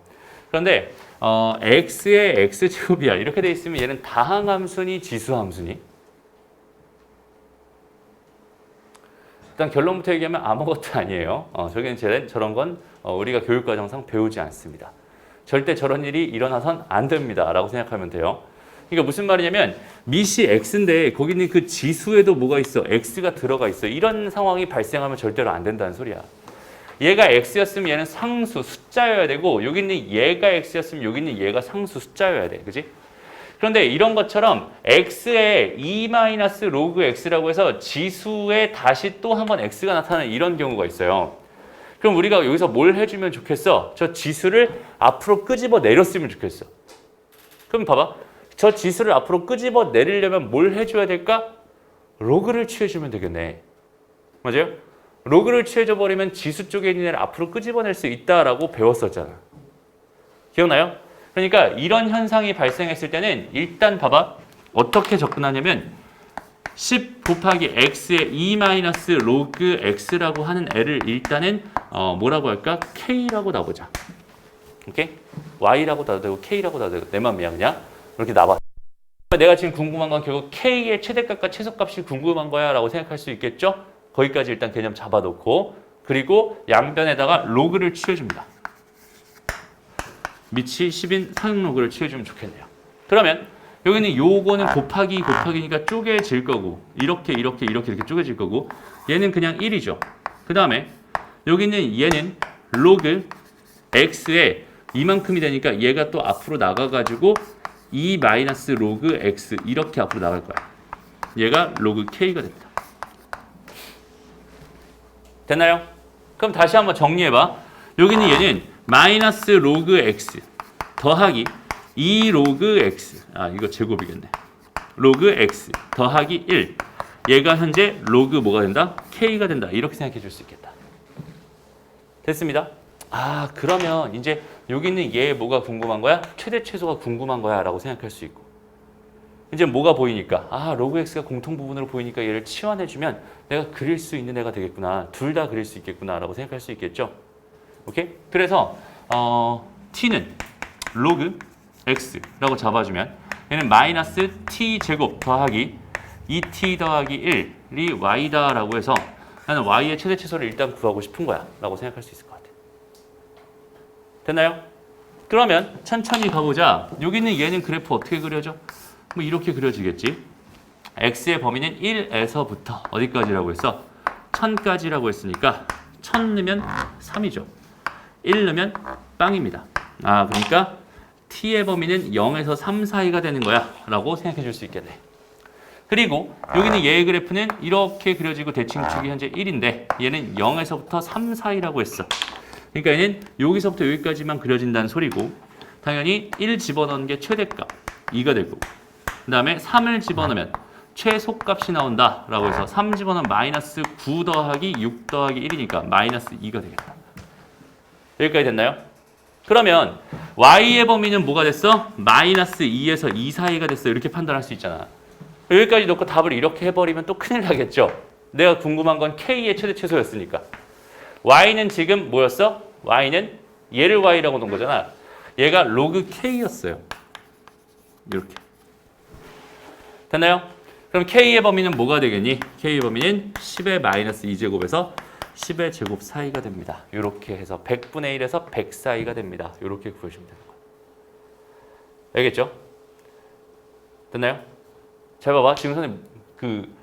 S1: 그런데 x의 x제곱이야 이렇게 돼 있으면 얘는 다항함수니 지수함수니? 일단 결론부터 얘기하면 아무것도 아니에요. 저런 건 우리가 교육과정상 배우지 않습니다. 절대 저런 일이 일어나선 안 됩니다 라고 생각하면 돼요. 그러니까 무슨 말이냐면 밑이 x인데 거기 있는 그 지수에도 뭐가 있어? x가 들어가 있어. 이런 상황이 발생하면 절대로 안 된다는 소리야. 얘가 x였으면 얘는 상수 숫자여야 되고 여기 있는 얘가 x였으면 여기 있는 얘가 상수 숫자여야 돼. 그지? 그런데 이런 것처럼 x에 2-로그 x라고 해서 지수에 다시 또 한 번 x가 나타나는 이런 경우가 있어요. 그럼 우리가 여기서 뭘 해주면 좋겠어? 저 지수를 앞으로 끄집어 내렸으면 좋겠어. 그럼 봐봐. 저 지수를 앞으로 끄집어 내리려면 뭘 해줘야 될까? 로그를 취해주면 되겠네. 맞아요? 로그를 취해줘 버리면 지수 쪽에 있는 애를 앞으로 끄집어낼 수 있다라고 배웠었잖아. 기억나요? 그러니까 이런 현상이 발생했을 때는 일단 봐봐. 어떻게 접근하냐면 10 곱하기 x의 2-로그 x라고 하는 애를 일단은 뭐라고 할까? k라고 놔보자. 오케이? y라고 놔도 되고 k라고 놔도 되고 내 맘이야 그냥. 이렇게 놔봐. 내가 지금 궁금한 건 결국 k의 최대값과 최소값이 궁금한 거야 라고 생각할 수 있겠죠? 거기까지 일단 개념 잡아놓고 그리고 양변에다가 로그를 취해줍니다. 밑이 10인 상용 로그를 취해주면 좋겠네요. 그러면 여기는 요거는 곱하기니까 쪼개질 거고 이렇게 쪼개질 거고 얘는 그냥 1이죠. 그 다음에 여기는 얘는 로그 x에 이만큼이 되니까 얘가 또 앞으로 나가가지고 2-로그 x 이렇게 앞으로 나갈 거야. 얘가 로그 k가 됩니다. 됐나요? 그럼 다시 한번 정리해봐. 여기는 얘는 -로그 x 더하기 2로그 x 이거 제곱이겠네. 로그 x 더하기 1 얘가 현재 로그 뭐가 된다? k가 된다. 이렇게 생각해 줄 수 있겠다. 됐습니다. 그러면 이제 여기 있는 얘 뭐가 궁금한 거야? 최대 최소가 궁금한 거야 라고 생각할 수 있고 이제 뭐가 보이니까 로그 x가 공통 부분으로 보이니까 얘를 치환해주면 내가 그릴 수 있는 애가 되겠구나. 둘 다 그릴 수 있겠구나 라고 생각할 수 있겠죠. 오케이? 그래서 t는 로그 x라고 잡아주면 얘는 -t 제곱 더하기 2t 더하기 1이 y다 라고 해서 나는 y의 최대 최소를 일단 구하고 싶은 거야 라고 생각할 수 있을 것 같아. 됐나요? 그러면 천천히 가보자. 여기 있는 얘는 그래프 어떻게 그려져? 뭐 이렇게 그려지겠지. x의 범위는 1에서부터 어디까지라고 했어? 1000까지라고 했으니까 1000 넣으면 3이죠. 1 넣으면 빵입니다. 그러니까 t의 범위는 0에서 3 사이가 되는 거야 라고 생각해 줄 수 있겠네. 그리고 여기는 얘의 그래프는 이렇게 그려지고 대칭축이 현재 1인데 얘는 0에서부터 3 사이라고 했어. 그러니까 얘는 여기서부터 여기까지만 그려진다는 소리고 당연히 1 집어넣은 게 최대값 2가 되고 그 다음에 3을 집어넣으면 최소값이 나온다 라고 해서 3 집어넣으면 -9 더하기 6 더하기 1이니까 -2가 되겠다. 여기까지 됐나요? 그러면 y의 범위는 뭐가 됐어? -2에서 2 사이가 됐어. 이렇게 판단할 수 있잖아. 여기까지 놓고 답을 이렇게 해버리면 또 큰일 나겠죠? 내가 궁금한 건 k의 최대 최소였으니까. y는 지금 뭐였어? y는 얘를 y라고 놓은 거잖아. 얘가 로그 k였어요. 이렇게. 됐나요? 그럼 k의 범위는 뭐가 되겠니? k의 범위는 10의 -2제곱에서 10의 제곱 사이가 됩니다. 이렇게 해서 100분의 1에서 100 사이가 됩니다. 이렇게 구해주면 되는 거예요. 알겠죠? 됐나요? 잘 봐봐. 지금 선생님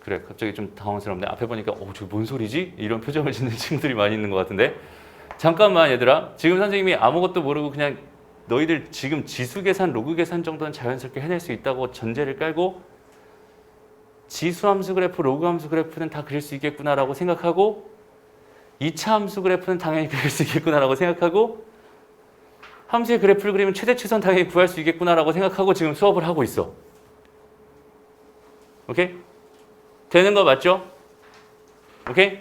S1: 그래 갑자기 좀 당황스럽네. 앞에 보니까 저게 뭔 소리지? 이런 표정을 짓는 친구들이 많이 있는 것 같은데 잠깐만 얘들아. 지금 선생님이 아무것도 모르고 그냥 너희들 지금 지수 계산, 로그 계산 정도는 자연스럽게 해낼 수 있다고 전제를 깔고 지수 함수 그래프, 로그 함수 그래프는 다 그릴 수 있겠구나라고 생각하고 2차 함수 그래프는 당연히 그릴 수 있겠구나라고 생각하고 함수의 그래프를 그리면 최대 최소는 당연히 구할 수 있겠구나라고 생각하고 지금 수업을 하고 있어. 오케이? 되는 거 맞죠? 오케이?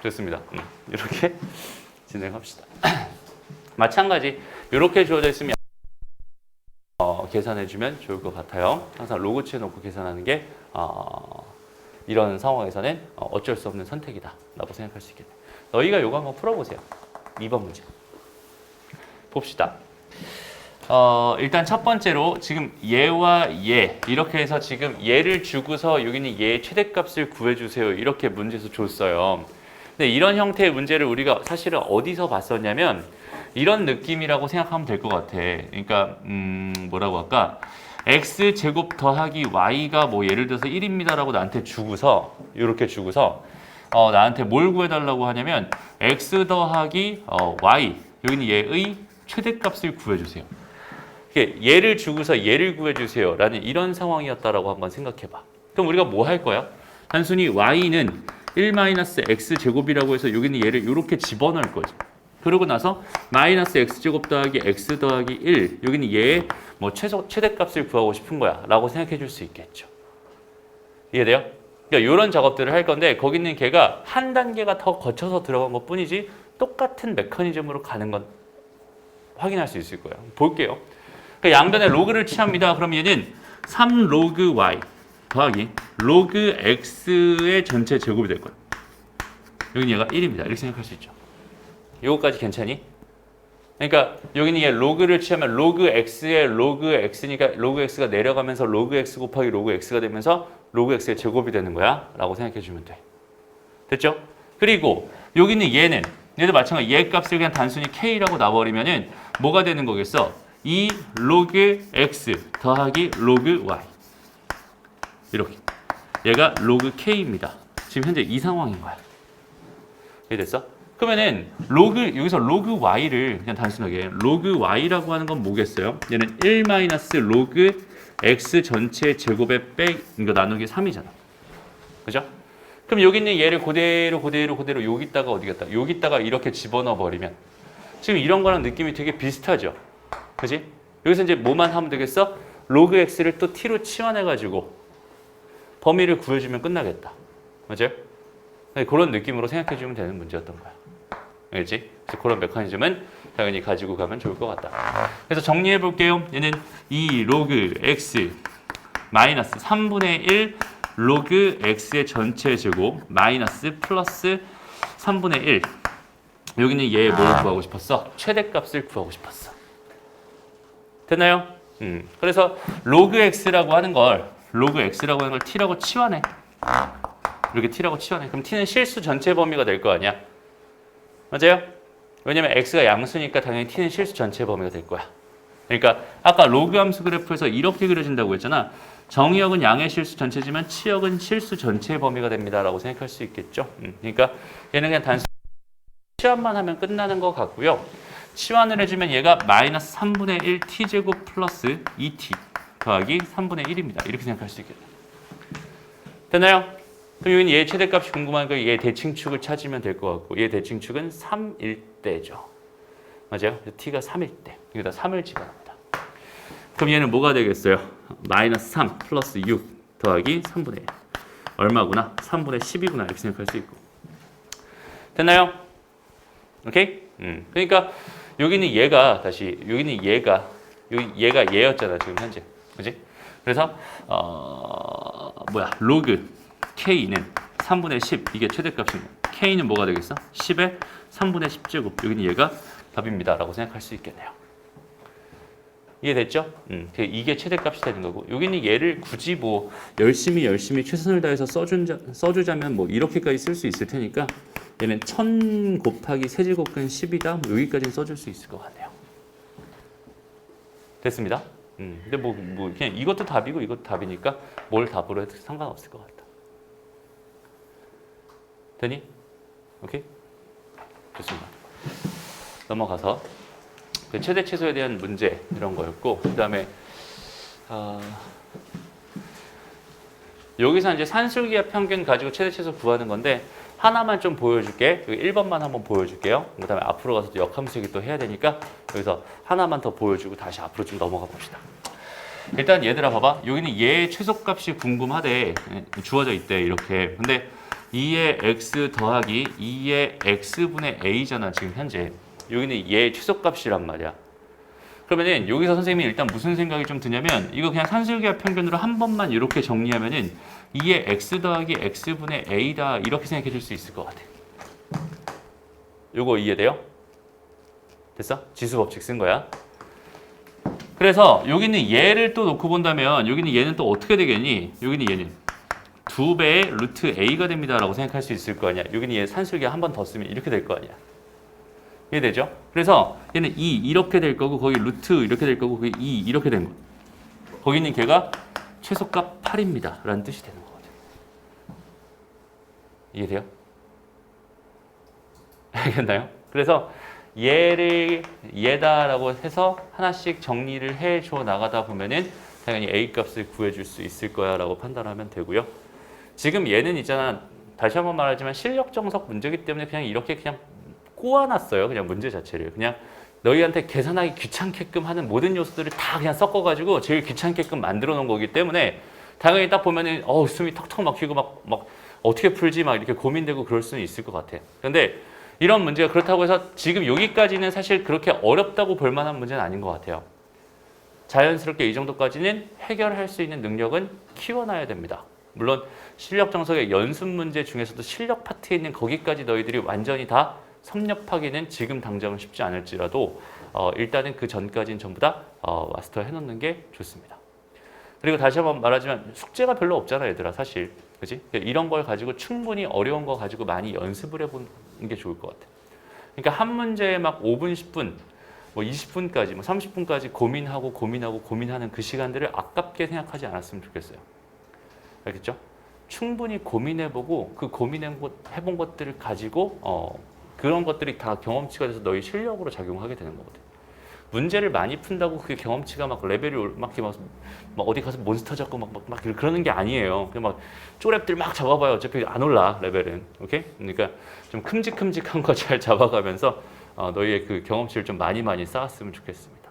S1: 좋습니다. 이렇게 진행합시다. 마찬가지 이렇게 주어져 있으면 계산해주면 좋을 것 같아요. 항상 로그 치해놓고 계산하는 게 이런 상황에서는 어쩔 수 없는 선택이다 라고 생각할 수 있겠네. 너희가 요거 한번 풀어보세요. 2번 문제 봅시다. 일단 첫 번째로 지금 얘와 얘 이렇게 해서 지금 얘를 주고서 여기는 얘의 최대값을 구해주세요 이렇게 문제에서 줬어요. 근데 이런 형태의 문제를 우리가 사실은 어디서 봤었냐면 이런 느낌이라고 생각하면 될 것 같아. 그러니까 뭐라고 할까? x제곱 더하기 y가 뭐 예를 들어서 1입니다 라고 나한테 주고서 이렇게 주고서 나한테 뭘 구해달라고 하냐면 x 더하기 y 여기는 얘의 최대값을 구해주세요. 얘를 주고서 얘를 구해주세요 라는 이런 상황이었다라고 한번 생각해봐. 그럼 우리가 뭐 할 거야? 단순히 y는 1-x제곱이라고 해서 여기는 얘를 이렇게 집어넣을 거지. 그러고 나서 마이너스 x제곱 더하기 x 더하기 1 여기는 얘의 뭐 최대값을 구하고 싶은 거야 라고 생각해 줄 수 있겠죠. 이해돼요? 그러니까 이런 작업들을 할 건데 거기는 걔가 한 단계가 더 거쳐서 들어간 것 뿐이지 똑같은 메커니즘으로 가는 건 확인할 수 있을 거예요. 볼게요. 그러니까 양변에 로그를 취합니다. 그럼 얘는 3 로그 y 더하기 로그 x의 전체 제곱이 될 거야. 여기는 얘가 1입니다. 이렇게 생각할 수 있죠. 요거까지 괜찮니? 그러니까 여기는 얘 로그를 취하면 로그 x의 로그 x니까 로그 x가 내려가면서 로그 x 곱하기 로그 x가 되면서 로그 x의 제곱이 되는 거야 라고 생각해 주면 돼. 됐죠? 그리고 여기는 얘도 마찬가지 얘 값을 그냥 단순히 k라고 놔버리면은 뭐가 되는 거겠어? 2 로그 x 더하기 로그 y 이렇게 얘가 로그 k입니다. 지금 현재 이 상황인 거야. 이해됐어? 그러면은 여기서 로그 y를 그냥 단순하게 로그 y라고 하는 건 뭐겠어요? 얘는 1 마이너스 로그 x 전체 제곱에 이거 나누기 3이잖아. 그죠? 그럼 여기 있는 얘를 그대로 여기다가 어디겠다? 여기다가 이렇게 집어넣어 버리면 지금 이런 거랑 느낌이 되게 비슷하죠. 그지? 여기서 이제 뭐만 하면 되겠어? 로그 x를 또 t로 치환해 가지고 범위를 구해주면 끝나겠다. 맞아요? 그런 느낌으로 생각해 주면 되는 문제였던 거야. 알겠지? 그래서 그런 메커니즘은 당연히 가지고 가면 좋을 것 같다. 그래서 정리해 볼게요. 얘는 2 로그 x 마이너스 3분의 1 로그 x의 전체 제곱 마이너스 플러스 3분의 1 여기는 얘 뭘 구하고 싶었어? 최대값을 구하고 싶었어. 됐나요? 그래서 로그 x라고 하는 걸 t라고 치환해. 이렇게 t라고 치환해. 그럼 t는 실수 전체 범위가 될 거 아니야? 맞아요? 왜냐면 x가 양수니까 당연히 t는 실수 전체 범위가 될 거야. 그러니까 아까 로그 함수 그래프에서 이렇게 그려진다고 했잖아. 정의역은 양의 실수 전체지만 치역은 실수 전체의 범위가 됩니다라고 생각할 수 있겠죠. 그러니까 얘는 그냥 단순히 치환만 하면 끝나는 것 같고요. 치환을 해주면 얘가 마이너스 3분의 1 t제곱 플러스 2t 더하기 3분의 1입니다. 이렇게 생각할 수 있겠다. 됐나요? 그럼 여기는 얘 최대값이 궁금한 거 얘 대칭축을 찾으면 될 것 같고 얘 대칭축은 3일 때죠. 맞아요? t가 3일 때. 여기다 3을 집어넣습니다. 그럼 얘는 뭐가 되겠어요? 마이너스 3 플러스 6 더하기 3분의 1. 얼마구나? 3분의 10이구나. 이렇게 생각할 수 있고. 됐나요? 오케이? 그러니까 여기는 얘가 얘였잖아. 지금 현재. 그지? 그래서 로그 k는 3분의 10 이게 최대값이고 k는 뭐가 되겠어? 10의 3분의 10제곱 여기는 얘가 답입니다 라고 생각할 수 있겠네요. 이해됐죠? 이게 최대값이 되는 거고 여기는 얘를 굳이 뭐 열심히 최선을 다해서 써주자면 뭐 이렇게까지 쓸 수 있을 테니까 얘는 1000 곱하기 세제곱근 10이다 뭐 여기까지는 써줄 수 있을 것 같네요. 됐습니다. 근데 뭐 그냥 이것도 답이고 이것도 답이니까 뭘 답으로 해도 상관없을 것 같다. 되니? 오케이? 좋습니다. 넘어가서 그 최대 최소에 대한 문제 이런 거였고 그 다음에 여기서 이제 산술기압 평균 가지고 최대 최소 구하는 건데 하나만 좀 보여줄게. 여기 1번만 한번 보여줄게요. 그 다음에 앞으로 가서 또 역함수기 또 해야 되니까 여기서 하나만 더 보여주고 다시 앞으로 좀 넘어가 봅시다. 일단 얘들아 봐봐. 여기는 얘의 최소값이 궁금하대. 주어져 있대 이렇게. 근데 2의 x 더하기 2의 x분의 a잖아 지금 현재. 여기는 얘의 최소값이란 말이야. 그러면은 여기서 선생님이 일단 무슨 생각이 좀 드냐면 이거 그냥 산술기압 평균으로 한 번만 이렇게 정리하면은 2의 x 더하기 x분의 a다 이렇게 생각해 줄 수 있을 것 같아. 요거 이해돼요? 됐어? 지수법칙 쓴 거야. 그래서 여기는 얘를 또 놓고 본다면 여기는 얘는 또 어떻게 되겠니? 여기는 얘는 2배의 루트 a가 됩니다 라고 생각할 수 있을 거 아니야. 여기는 얘 산술기 한 번 더 쓰면 이렇게 될 거 아니야. 이해되죠? 그래서 얘는 2 이렇게 될 거고 거기 루트 이렇게 될 거고 거기 2 이렇게 된 거. 거기는 걔가 최소값 8입니다 라는 뜻이 되는 거거든. 이해돼요? 알겠나요? 그래서 얘를 얘다라고 해서 하나씩 정리를 해줘 나가다 보면은 당연히 a 값을 구해줄 수 있을 거야 라고 판단하면 되고요. 지금 얘는 있잖아, 다시 한번 말하지만 실력 정석 문제이기 때문에 그냥 이렇게 그냥 꼬아놨어요. 그냥 문제 자체를 그냥 너희한테 계산하기 귀찮게끔 하는 모든 요소들을 다 그냥 섞어가지고 제일 귀찮게끔 만들어 놓은 거기 때문에 당연히 딱 보면은 숨이 턱턱 막히고 막 어떻게 풀지 막 이렇게 고민되고 그럴 수는 있을 것 같아. 근데 이런 문제가 그렇다고 해서 지금 여기까지는 사실 그렇게 어렵다고 볼 만한 문제는 아닌 것 같아요. 자연스럽게 이 정도까지는 해결할 수 있는 능력은 키워놔야 됩니다. 물론 실력 정석의 연습 문제 중에서도 실력 파트에 있는 거기까지 너희들이 완전히 다 섭렵하기는 지금 당장은 쉽지 않을지라도 일단은 그 전까지는 전부 다 마스터 해놓는 게 좋습니다. 그리고 다시 한번 말하지만 숙제가 별로 없잖아 얘들아 사실. 그치? 이런 걸 가지고 충분히 어려운 거 가지고 많이 연습을 해보는 게 좋을 것 같아. 그러니까 한 문제에 막 5분, 10분, 뭐 20분까지, 뭐 30분까지 고민하는 그 시간들을 아깝게 생각하지 않았으면 좋겠어요. 알겠죠? 충분히 고민해보고 그 고민해본 것들을 가지고 그런 것들이 다 경험치가 돼서 너희 실력으로 작용하게 되는 거거든. 문제를 많이 푼다고 그게 경험치가 막 레벨이 막 어디 가서 몬스터 잡고 막 그러는 게 아니에요. 그냥 막 쪼랩들 막 잡아봐요. 어차피 안 올라 레벨은. 오케이? 그러니까 좀 큼직큼직한 거 잘 잡아가면서 너희의 그 경험치를 좀 많이 쌓았으면 좋겠습니다.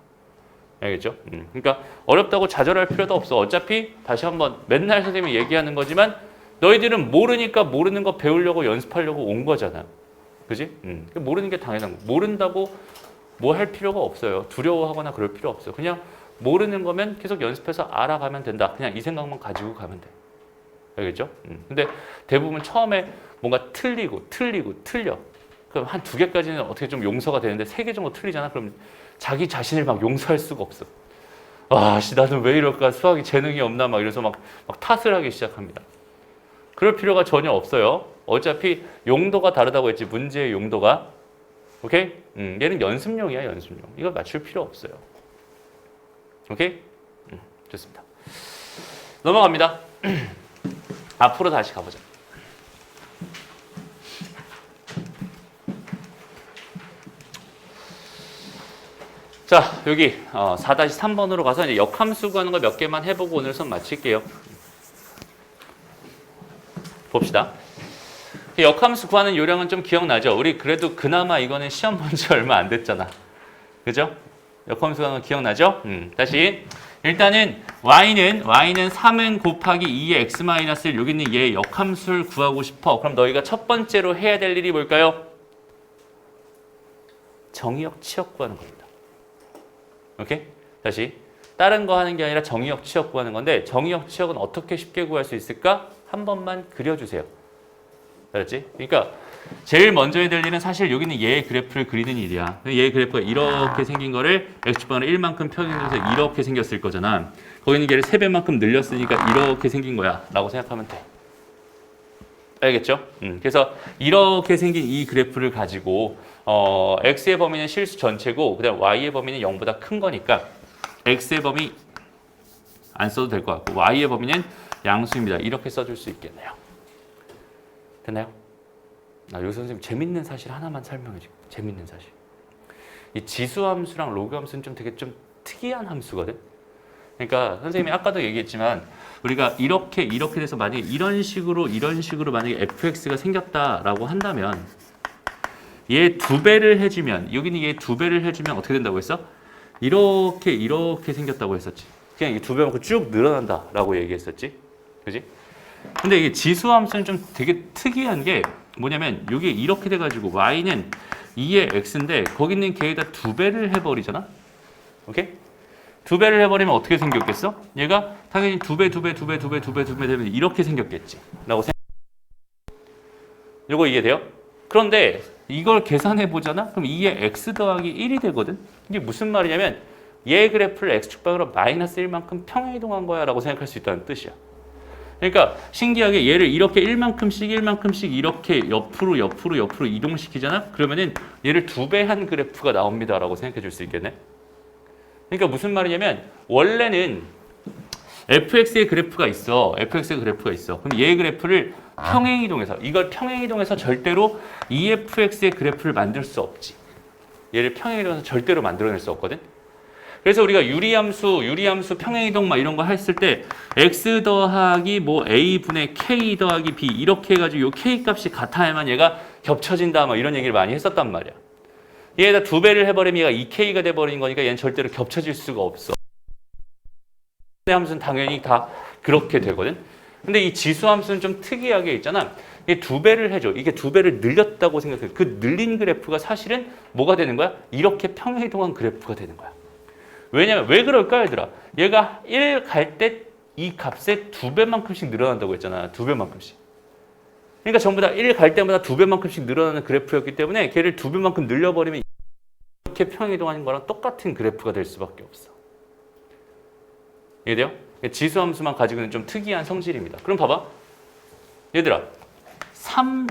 S1: 알겠죠? 그러니까 어렵다고 좌절할 필요도 없어. 어차피 다시 한번 맨날 선생님이 얘기하는 거지만 너희들은 모르니까 모르는 거 배우려고 연습하려고 온 거잖아. 그지? 모르는 게 당연한 거. 모른다고 뭐 할 필요가 없어요. 두려워하거나 그럴 필요 없어요. 그냥 모르는 거면 계속 연습해서 알아가면 된다. 그냥 이 생각만 가지고 가면 돼. 알겠죠? 근데 대부분 처음에 뭔가 틀려. 그럼 한 2개까지는 어떻게 좀 용서가 되는데 3개 정도 틀리잖아. 그럼 자기 자신을 막 용서할 수가 없어. 나는 왜 이럴까? 수학이 재능이 없나? 막 이래서 막 탓을 하기 시작합니다. 그럴 필요가 전혀 없어요. 어차피 용도가 다르다고 했지. 문제의 용도가. 오케이? 얘는 연습용이야, 연습용. 이거 맞출 필요 없어요. 오케이? 좋습니다. 넘어갑니다. 앞으로 다시 가보자. 자, 여기 4-3번으로 가서 이제 역함수 구하는 거 몇 개만 해보고 오늘 수업 마칠게요. 봅시다. 역함수 구하는 요령은 좀 기억나죠? 우리 그래도 그나마 이거는 시험 본 지 얼마 안 됐잖아. 그죠? 역함수 구하는 거 기억나죠? 다시. 일단은 y는 3은 곱하기 2의 x-1 여기 있는 얘 역함수를 구하고 싶어. 그럼 너희가 첫 번째로 해야 될 일이 뭘까요? 정의역, 치역 구하는 겁니다. 오케이? 다시. 다른 거 하는 게 아니라 정의역, 치역 구하는 건데 정의역, 치역은 어떻게 쉽게 구할 수 있을까? 한 번만 그려주세요. 알았지? 그러니까 제일 먼저 해야 될 일은 사실 여기는 얘의 그래프를 그리는 일이야. 얘의 그래프가 이렇게 생긴 거를 x축방으로 1만큼 평행해서 이렇게 생겼을 거잖아. 거기는 얘를 3배만큼 늘렸으니까 이렇게 생긴 거야 라고 생각하면 돼. 알겠죠? 그래서 이렇게 생긴 이 그래프를 가지고 x의 범위는 실수 전체고 그 다음 y의 범위는 0보다 큰 거니까 x의 범위 안 써도 될 것 같고 y의 범위는 양수입니다. 이렇게 써줄 수 있겠네요. 됐나요? 여기 선생님 재밌는 사실 하나만 설명해 줄게요. 재밌는 사실. 이 지수함수랑 로그함수는 좀 되게 좀 특이한 함수거든. 그러니까 선생님이 아까도 얘기했지만 우리가 이렇게 돼서 만약에 이런 식으로 만약에 fx가 생겼다라고 한다면 얘 2배를 해주면 여기는 얘 2배를 해주면 어떻게 된다고 했어? 이렇게 생겼다고 했었지. 그냥 이 2배만큼 쭉 늘어난다라고 얘기했었지. 그지? 근데 이게 지수함수는 좀 되게 특이한 게 뭐냐면 이게 이렇게 돼가지고 y는 2의 x인데 거기 있는 걔에다 2배를 해버리잖아. 오케이? 두 배를 해버리면 어떻게 생겼겠어? 얘가 당연히 두 배 되면 이렇게 생겼겠지. 라고 생각. 요거 이해돼요? 그런데 이걸 계산해 보잖아? 그럼 2의 x 더하기 1이 되거든? 이게 무슨 말이냐면 얘 그래프를 x축방으로 마이너스 1만큼 평행 이동한 거야 라고 생각할 수 있다는 뜻이야. 그러니까 신기하게 얘를 이렇게 1만큼씩 이렇게 옆으로 이동시키잖아? 그러면은 얘를 두 배 한 그래프가 나옵니다 라고 생각해 줄 수 있겠네? 그러니까 무슨 말이냐면 원래는 fx의 그래프가 있어. 그럼 얘 그래프를 평행 이동해서 이걸 평행 이동해서 절대로 efx의 그래프를 만들 수 없지. 얘를 평행 이동해서 절대로 만들어낼 수 없거든. 그래서 우리가 유리함수 평행 이동 막 이런 거 했을 때 x 더하기 뭐 a분의 k 더하기 b 이렇게 해가지고 요 k 값이 같아야만 얘가 겹쳐진다 막 이런 얘기를 많이 했었단 말이야. 얘에다 두 배를 해버리면 얘가 2k가 돼버린 거니까 얘는 절대로 겹쳐질 수가 없어. 함수는 당연히 다 그렇게 되거든. 근데 이 지수함수는 좀 특이하게 있잖아. 이게 두 배를 해줘. 이게 두 배를 늘렸다고 생각해. 그 늘린 그래프가 사실은 뭐가 되는 거야? 이렇게 평행 이동한 그래프가 되는 거야. 왜냐면 왜 그럴까 얘들아? 얘가 1 갈 때 이 값에 두 배만큼씩 늘어난다고 했잖아. 두 배만큼씩. 그러니까 전부 다 1 갈 때마다 두 배만큼씩 늘어나는 그래프였기 때문에 걔를 두 배만큼 늘려버리면 이렇게 평행 이동하는 거랑 똑같은 그래프가 될 수밖에 없어. 이해돼요? 지수함수만 가지고 있는 좀 특이한 성질입니다. 그럼 봐봐. 얘들아 3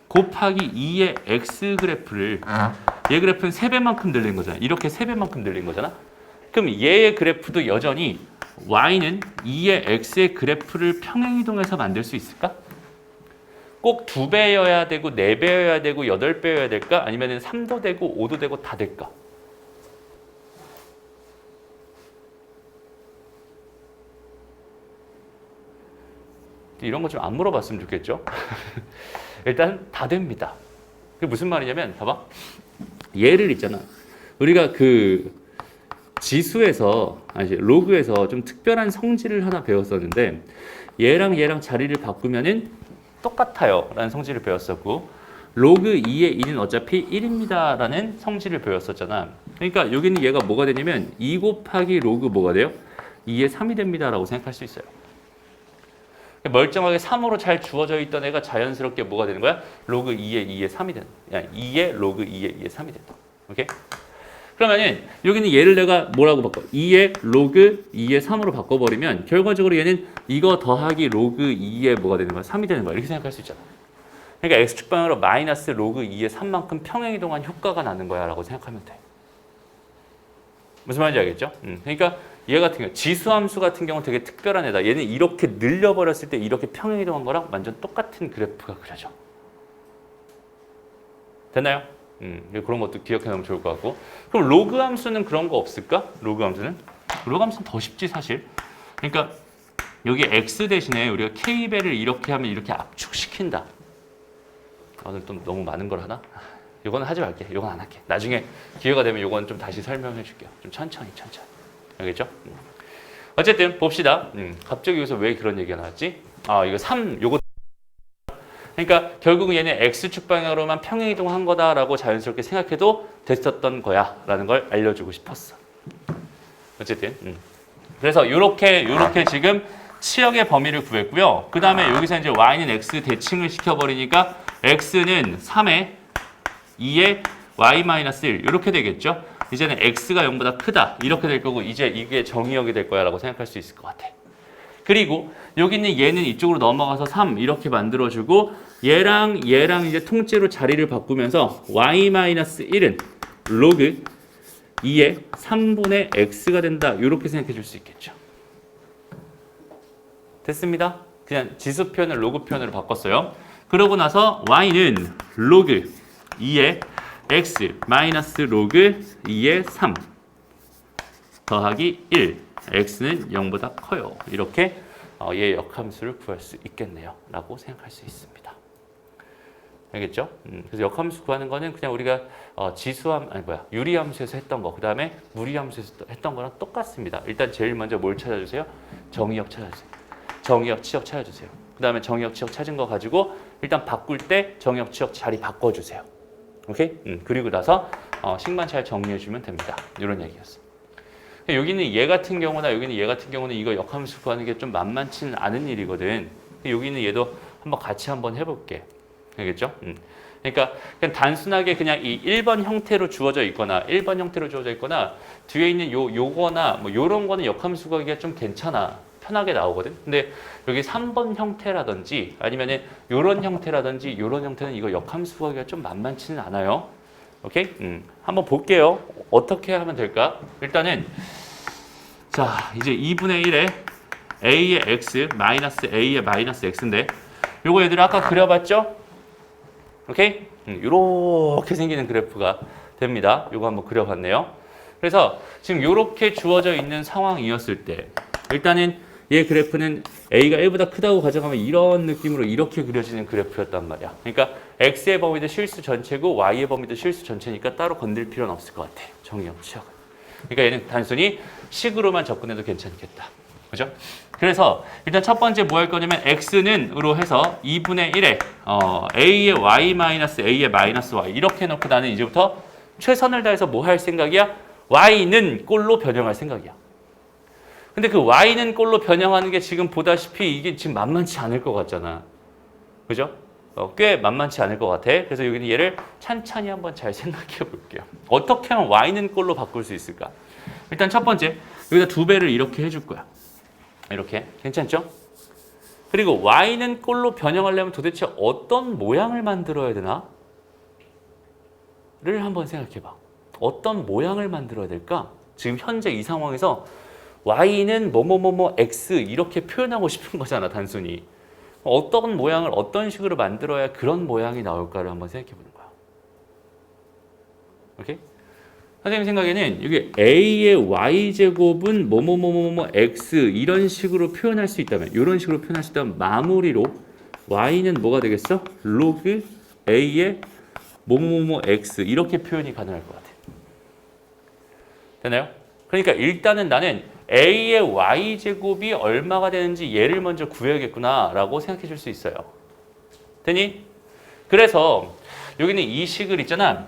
S1: 곱하기 2의 x 그래프를 얘 그래프는 3배만큼 늘린 거잖아. 이렇게 3배만큼 늘린 거잖아. 그럼 얘의 그래프도 여전히 y는 2의 x의 그래프를 평행 이동해서 만들 수 있을까? 꼭 2배여야 되고 4배여야 되고 8배여야 될까? 아니면 3도 되고 5도 되고 다 될까? 이런 거 좀 안 물어봤으면 좋겠죠? 일단 다 됩니다. 그게 무슨 말이냐면 봐봐. 얘를 있잖아. 우리가 그 지수에서 아니 로그에서 좀 특별한 성질을 하나 배웠었는데 얘랑 자리를 바꾸면은 똑같아요 라는 성질을 배웠었고 로그 2의 2는 어차피 1입니다 라는 성질을 배웠었잖아. 그러니까 여기는 얘가 뭐가 되냐면 2 곱하기 로그 뭐가 돼요? 2의 3이 됩니다 라고 생각할 수 있어요. 멀쩡하게 3으로 잘 주어져 있던 애가 자연스럽게 뭐가 되는 거야? 로그 2의 3이 되는 거야. 2의 로그 2의 3이 된다. 오케이? 그러면은 여기는 얘를 내가 뭐라고 바꿔? 2의 로그 2의 3으로 바꿔버리면 결과적으로 얘는 이거 더하기 로그 2의 뭐가 되는 거야? 3이 되는 거야. 이렇게 생각할 수 있잖아. 그러니까 x축방으로 마이너스 로그 2의 3만큼 평행이동한 효과가 나는 거야 라고 생각하면 돼. 무슨 말인지 알겠죠? 그러니까 얘 같은 경우 지수함수 같은 경우 되게 특별한 애다. 얘는 이렇게 늘려버렸을 때 이렇게 평행이동한 거랑 완전 똑같은 그래프가 그려져. 됐나요? 그런 것도 기억해 놓으면 좋을 것 같고. 그럼 로그 함수는 그런 거 없을까? 로그 함수는 더 쉽지 사실. 그러니까 여기 x 대신에 우리가 k배를 이렇게 하면 이렇게 압축시킨다. 오늘 또 너무 많은 걸 하나? 이거는 하지 말게. 이건 안 할게. 나중에 기회가 되면 이건 좀 다시 설명해 줄게요. 좀 천천히. 알겠죠? 어쨌든 봅시다. 갑자기 여기서 왜 그런 얘기가 나왔지? 이거 3 요거 그러니까 결국은 얘는 x축 방향으로만 평행 이동한 거다라고 자연스럽게 생각해도 됐었던 거야라는 걸 알려주고 싶었어. 어쨌든 그래서 요렇게 지금 치역의 범위를 구했고요. 그 다음에 여기서 이제 y는 x 대칭을 시켜버리니까 x는 3에 2에 y-1 이렇게 되겠죠. 이제는 x가 0보다 크다 이렇게 될 거고 이제 이게 정의역이 될 거야 라고 생각할 수 있을 것 같아. 그리고 여기 있는 얘는 이쪽으로 넘어가서 3 이렇게 만들어주고 얘랑 이제 통째로 자리를 바꾸면서 y-1은 로그 2의 3분의 x가 된다 이렇게 생각해 줄 수 있겠죠. 됐습니다. 그냥 지수 표현을 로그 표현으로 바꿨어요. 그러고 나서 y는 로그 2의 x 마이너스 로그 2의 3 더하기 1 x는 0보다 커요. 이렇게 얘의 역함수를 구할 수 있겠네요 라고 생각할 수 있습니다. 알겠죠? 그래서 역함수 구하는 거는 그냥 우리가 유리함수에서 했던 거, 그 다음에 무리함수에서 했던 거랑 똑같습니다. 일단 제일 먼저 뭘 찾아주세요? 정의역 찾아주세요. 정의역, 치역 찾아주세요. 그 다음에 정의역, 치역 찾은 거 가지고 일단 바꿀 때 정의역, 치역 자리 바꿔주세요. 오케이? 그리고 나서 식만 잘 정리해주면 됩니다. 이런 얘기였어. 여기는 얘 같은 경우나 여기는 얘 같은 경우는 이거 역함수 구하는 게 좀 만만치는 않은 일이거든. 여기는 얘도 한번 같이 한번 해볼게. 알겠죠? 그러니까 그냥 단순하게 그냥 이 1번 형태로 주어져 있거나 1번 형태로 주어져 있거나 뒤에 있는 요거나 뭐 요런 거는 역함수 구하기가 좀 괜찮아. 편하게 나오거든. 근데 여기 3번 형태라든지 아니면은 요런 형태라든지 요런 형태는 이거 역함수 구하기가 좀 만만치는 않아요. 오케이? 한번 볼게요. 어떻게 하면 될까? 일단은 자, 이제 2분의 1에 a의 x 마이너스 a의 마이너스 x인데 요거 얘들 아까 그려봤죠? 오케이? 이렇게 생기는 그래프가 됩니다. 요거 한번 그려봤네요. 그래서 지금 이렇게 주어져 있는 상황이었을 때 일단은 얘 그래프는 a가 1보다 크다고 가정하면 이런 느낌으로 이렇게 그려지는 그래프였단 말이야. 그러니까 x의 범위도 실수 전체고 y의 범위도 실수 전체니까 따로 건들 필요는 없을 것 같아. 정의형 치역은. 그러니까 얘는 단순히 식으로만 접근해도 괜찮겠다. 그죠? 그래서 일단 첫 번째 뭐 할 거냐면 x는으로 해서 2분의 1에 a의 y 마이너스 a의 마이너스 y 이렇게 해놓고 나는 이제부터 최선을 다해서 뭐 할 생각이야? y는 꼴로 변형할 생각이야. 근데 그 y는 꼴로 변형하는 게 지금 보다시피 이게 지금 만만치 않을 것 같잖아. 그죠? 꽤 만만치 않을 것 같아. 그래서 여기는 얘를 찬찬히 한번 잘 생각해 볼게요. 어떻게 하면 y는 꼴로 바꿀 수 있을까? 일단 첫 번째, 여기다 2배를 이렇게 해줄 거야. 이렇게. 괜찮죠? 그리고 y는 꼴로 변형하려면 도대체 어떤 모양을 만들어야 되나? 를 한번 생각해 봐. 어떤 모양을 만들어야 될까? 지금 현재 이 상황에서 y는 뭐뭐뭐뭐 x 이렇게 표현하고 싶은 거잖아, 단순히. 어떤 모양을 어떤 식으로 만들어야 그런 모양이 나올까를 한번 생각해 보는 거야. 오케이? 선생님 생각에는 여기 a의 y제곱은 뭐뭐뭐뭐뭐 x 이런 식으로 표현할 수 있다면 이런 식으로 표현할 수 있다면 마무리로 y는 뭐가 되겠어? 로그 a의 뭐뭐뭐뭐 x 이렇게 표현이 가능할 것 같아. 되나요? 그러니까 일단은 나는 a의 y제곱이 얼마가 되는지 얘를 먼저 구해야겠구나 라고 생각해 줄 수 있어요. 되니? 그래서 여기는 이 식을 있잖아.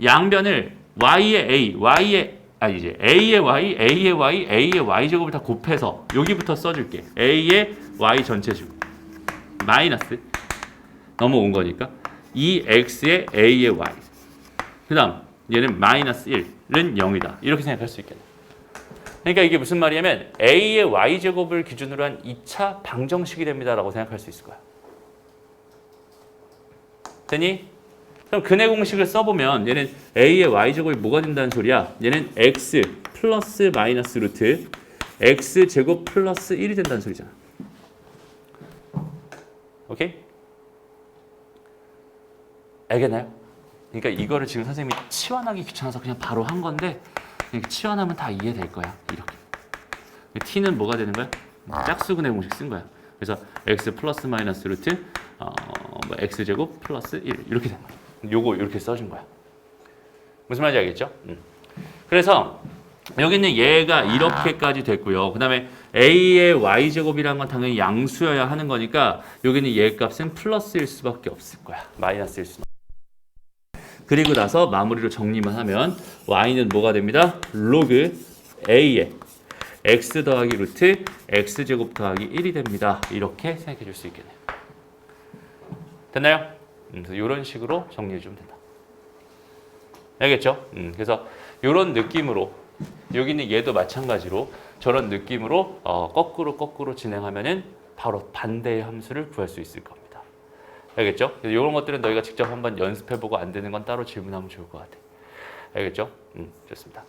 S1: 양변을 y의 a, 이제 a의 y, a의 y, a의 y제곱을 다 곱해서 여기부터 써줄게. a의 y 전체제곱 마이너스 넘어온 거니까 2x의 a의 y 그 다음 얘는 마이너스 1은 0이다. 이렇게 생각할 수 있겠네. 그러니까 이게 무슨 말이냐면 a의 y제곱을 기준으로 한 2차 방정식이 됩니다 라고 생각할 수 있을 거야. 되니? 그럼 근해 공식을 써보면 얘는 a의 y제곱이 뭐가 된다는 소리야? 얘는 x 플러스 마이너스 루트 x제곱 플러스 1이 된다는 소리잖아. 오케이? 알겠나요? 그러니까 이거를 지금 선생님이 치환하기 귀찮아서 그냥 바로 한 건데 치환하면 다 이해될 거야. 이렇게. t는 뭐가 되는 거야? 짝수근해 공식 쓴 거야. 그래서 x 플러스 마이너스 루트 x제곱 플러스 1 이렇게 되는 거야. 요거 이렇게 써준 거야. 무슨 말인지 알겠죠? 그래서 여기는 얘가 이렇게까지 됐고요. 그 다음에 a의 y제곱이라는 건 당연히 양수여야 하는 거니까 여기는 얘 값은 플러스일 수밖에 없을 거야. 마이너스일 수밖에. 그리고 나서 마무리로 정리만 하면 y는 뭐가 됩니다? 로그 a의 x 더하기 루트 x제곱 더하기 1이 됩니다. 이렇게 생각해 줄 수 있겠네요. 됐나요? 그래서 이런 식으로 정리해 주면 된다. 알겠죠? 그래서 이런 느낌으로 여기는 얘도 마찬가지로 저런 느낌으로 거꾸로 진행하면은 바로 반대의 함수를 구할 수 있을 겁니다. 알겠죠? 이런 것들은 너희가 직접 한번 연습해보고 안 되는 건 따로 질문하면 좋을 것 같아. 알겠죠? 좋습니다.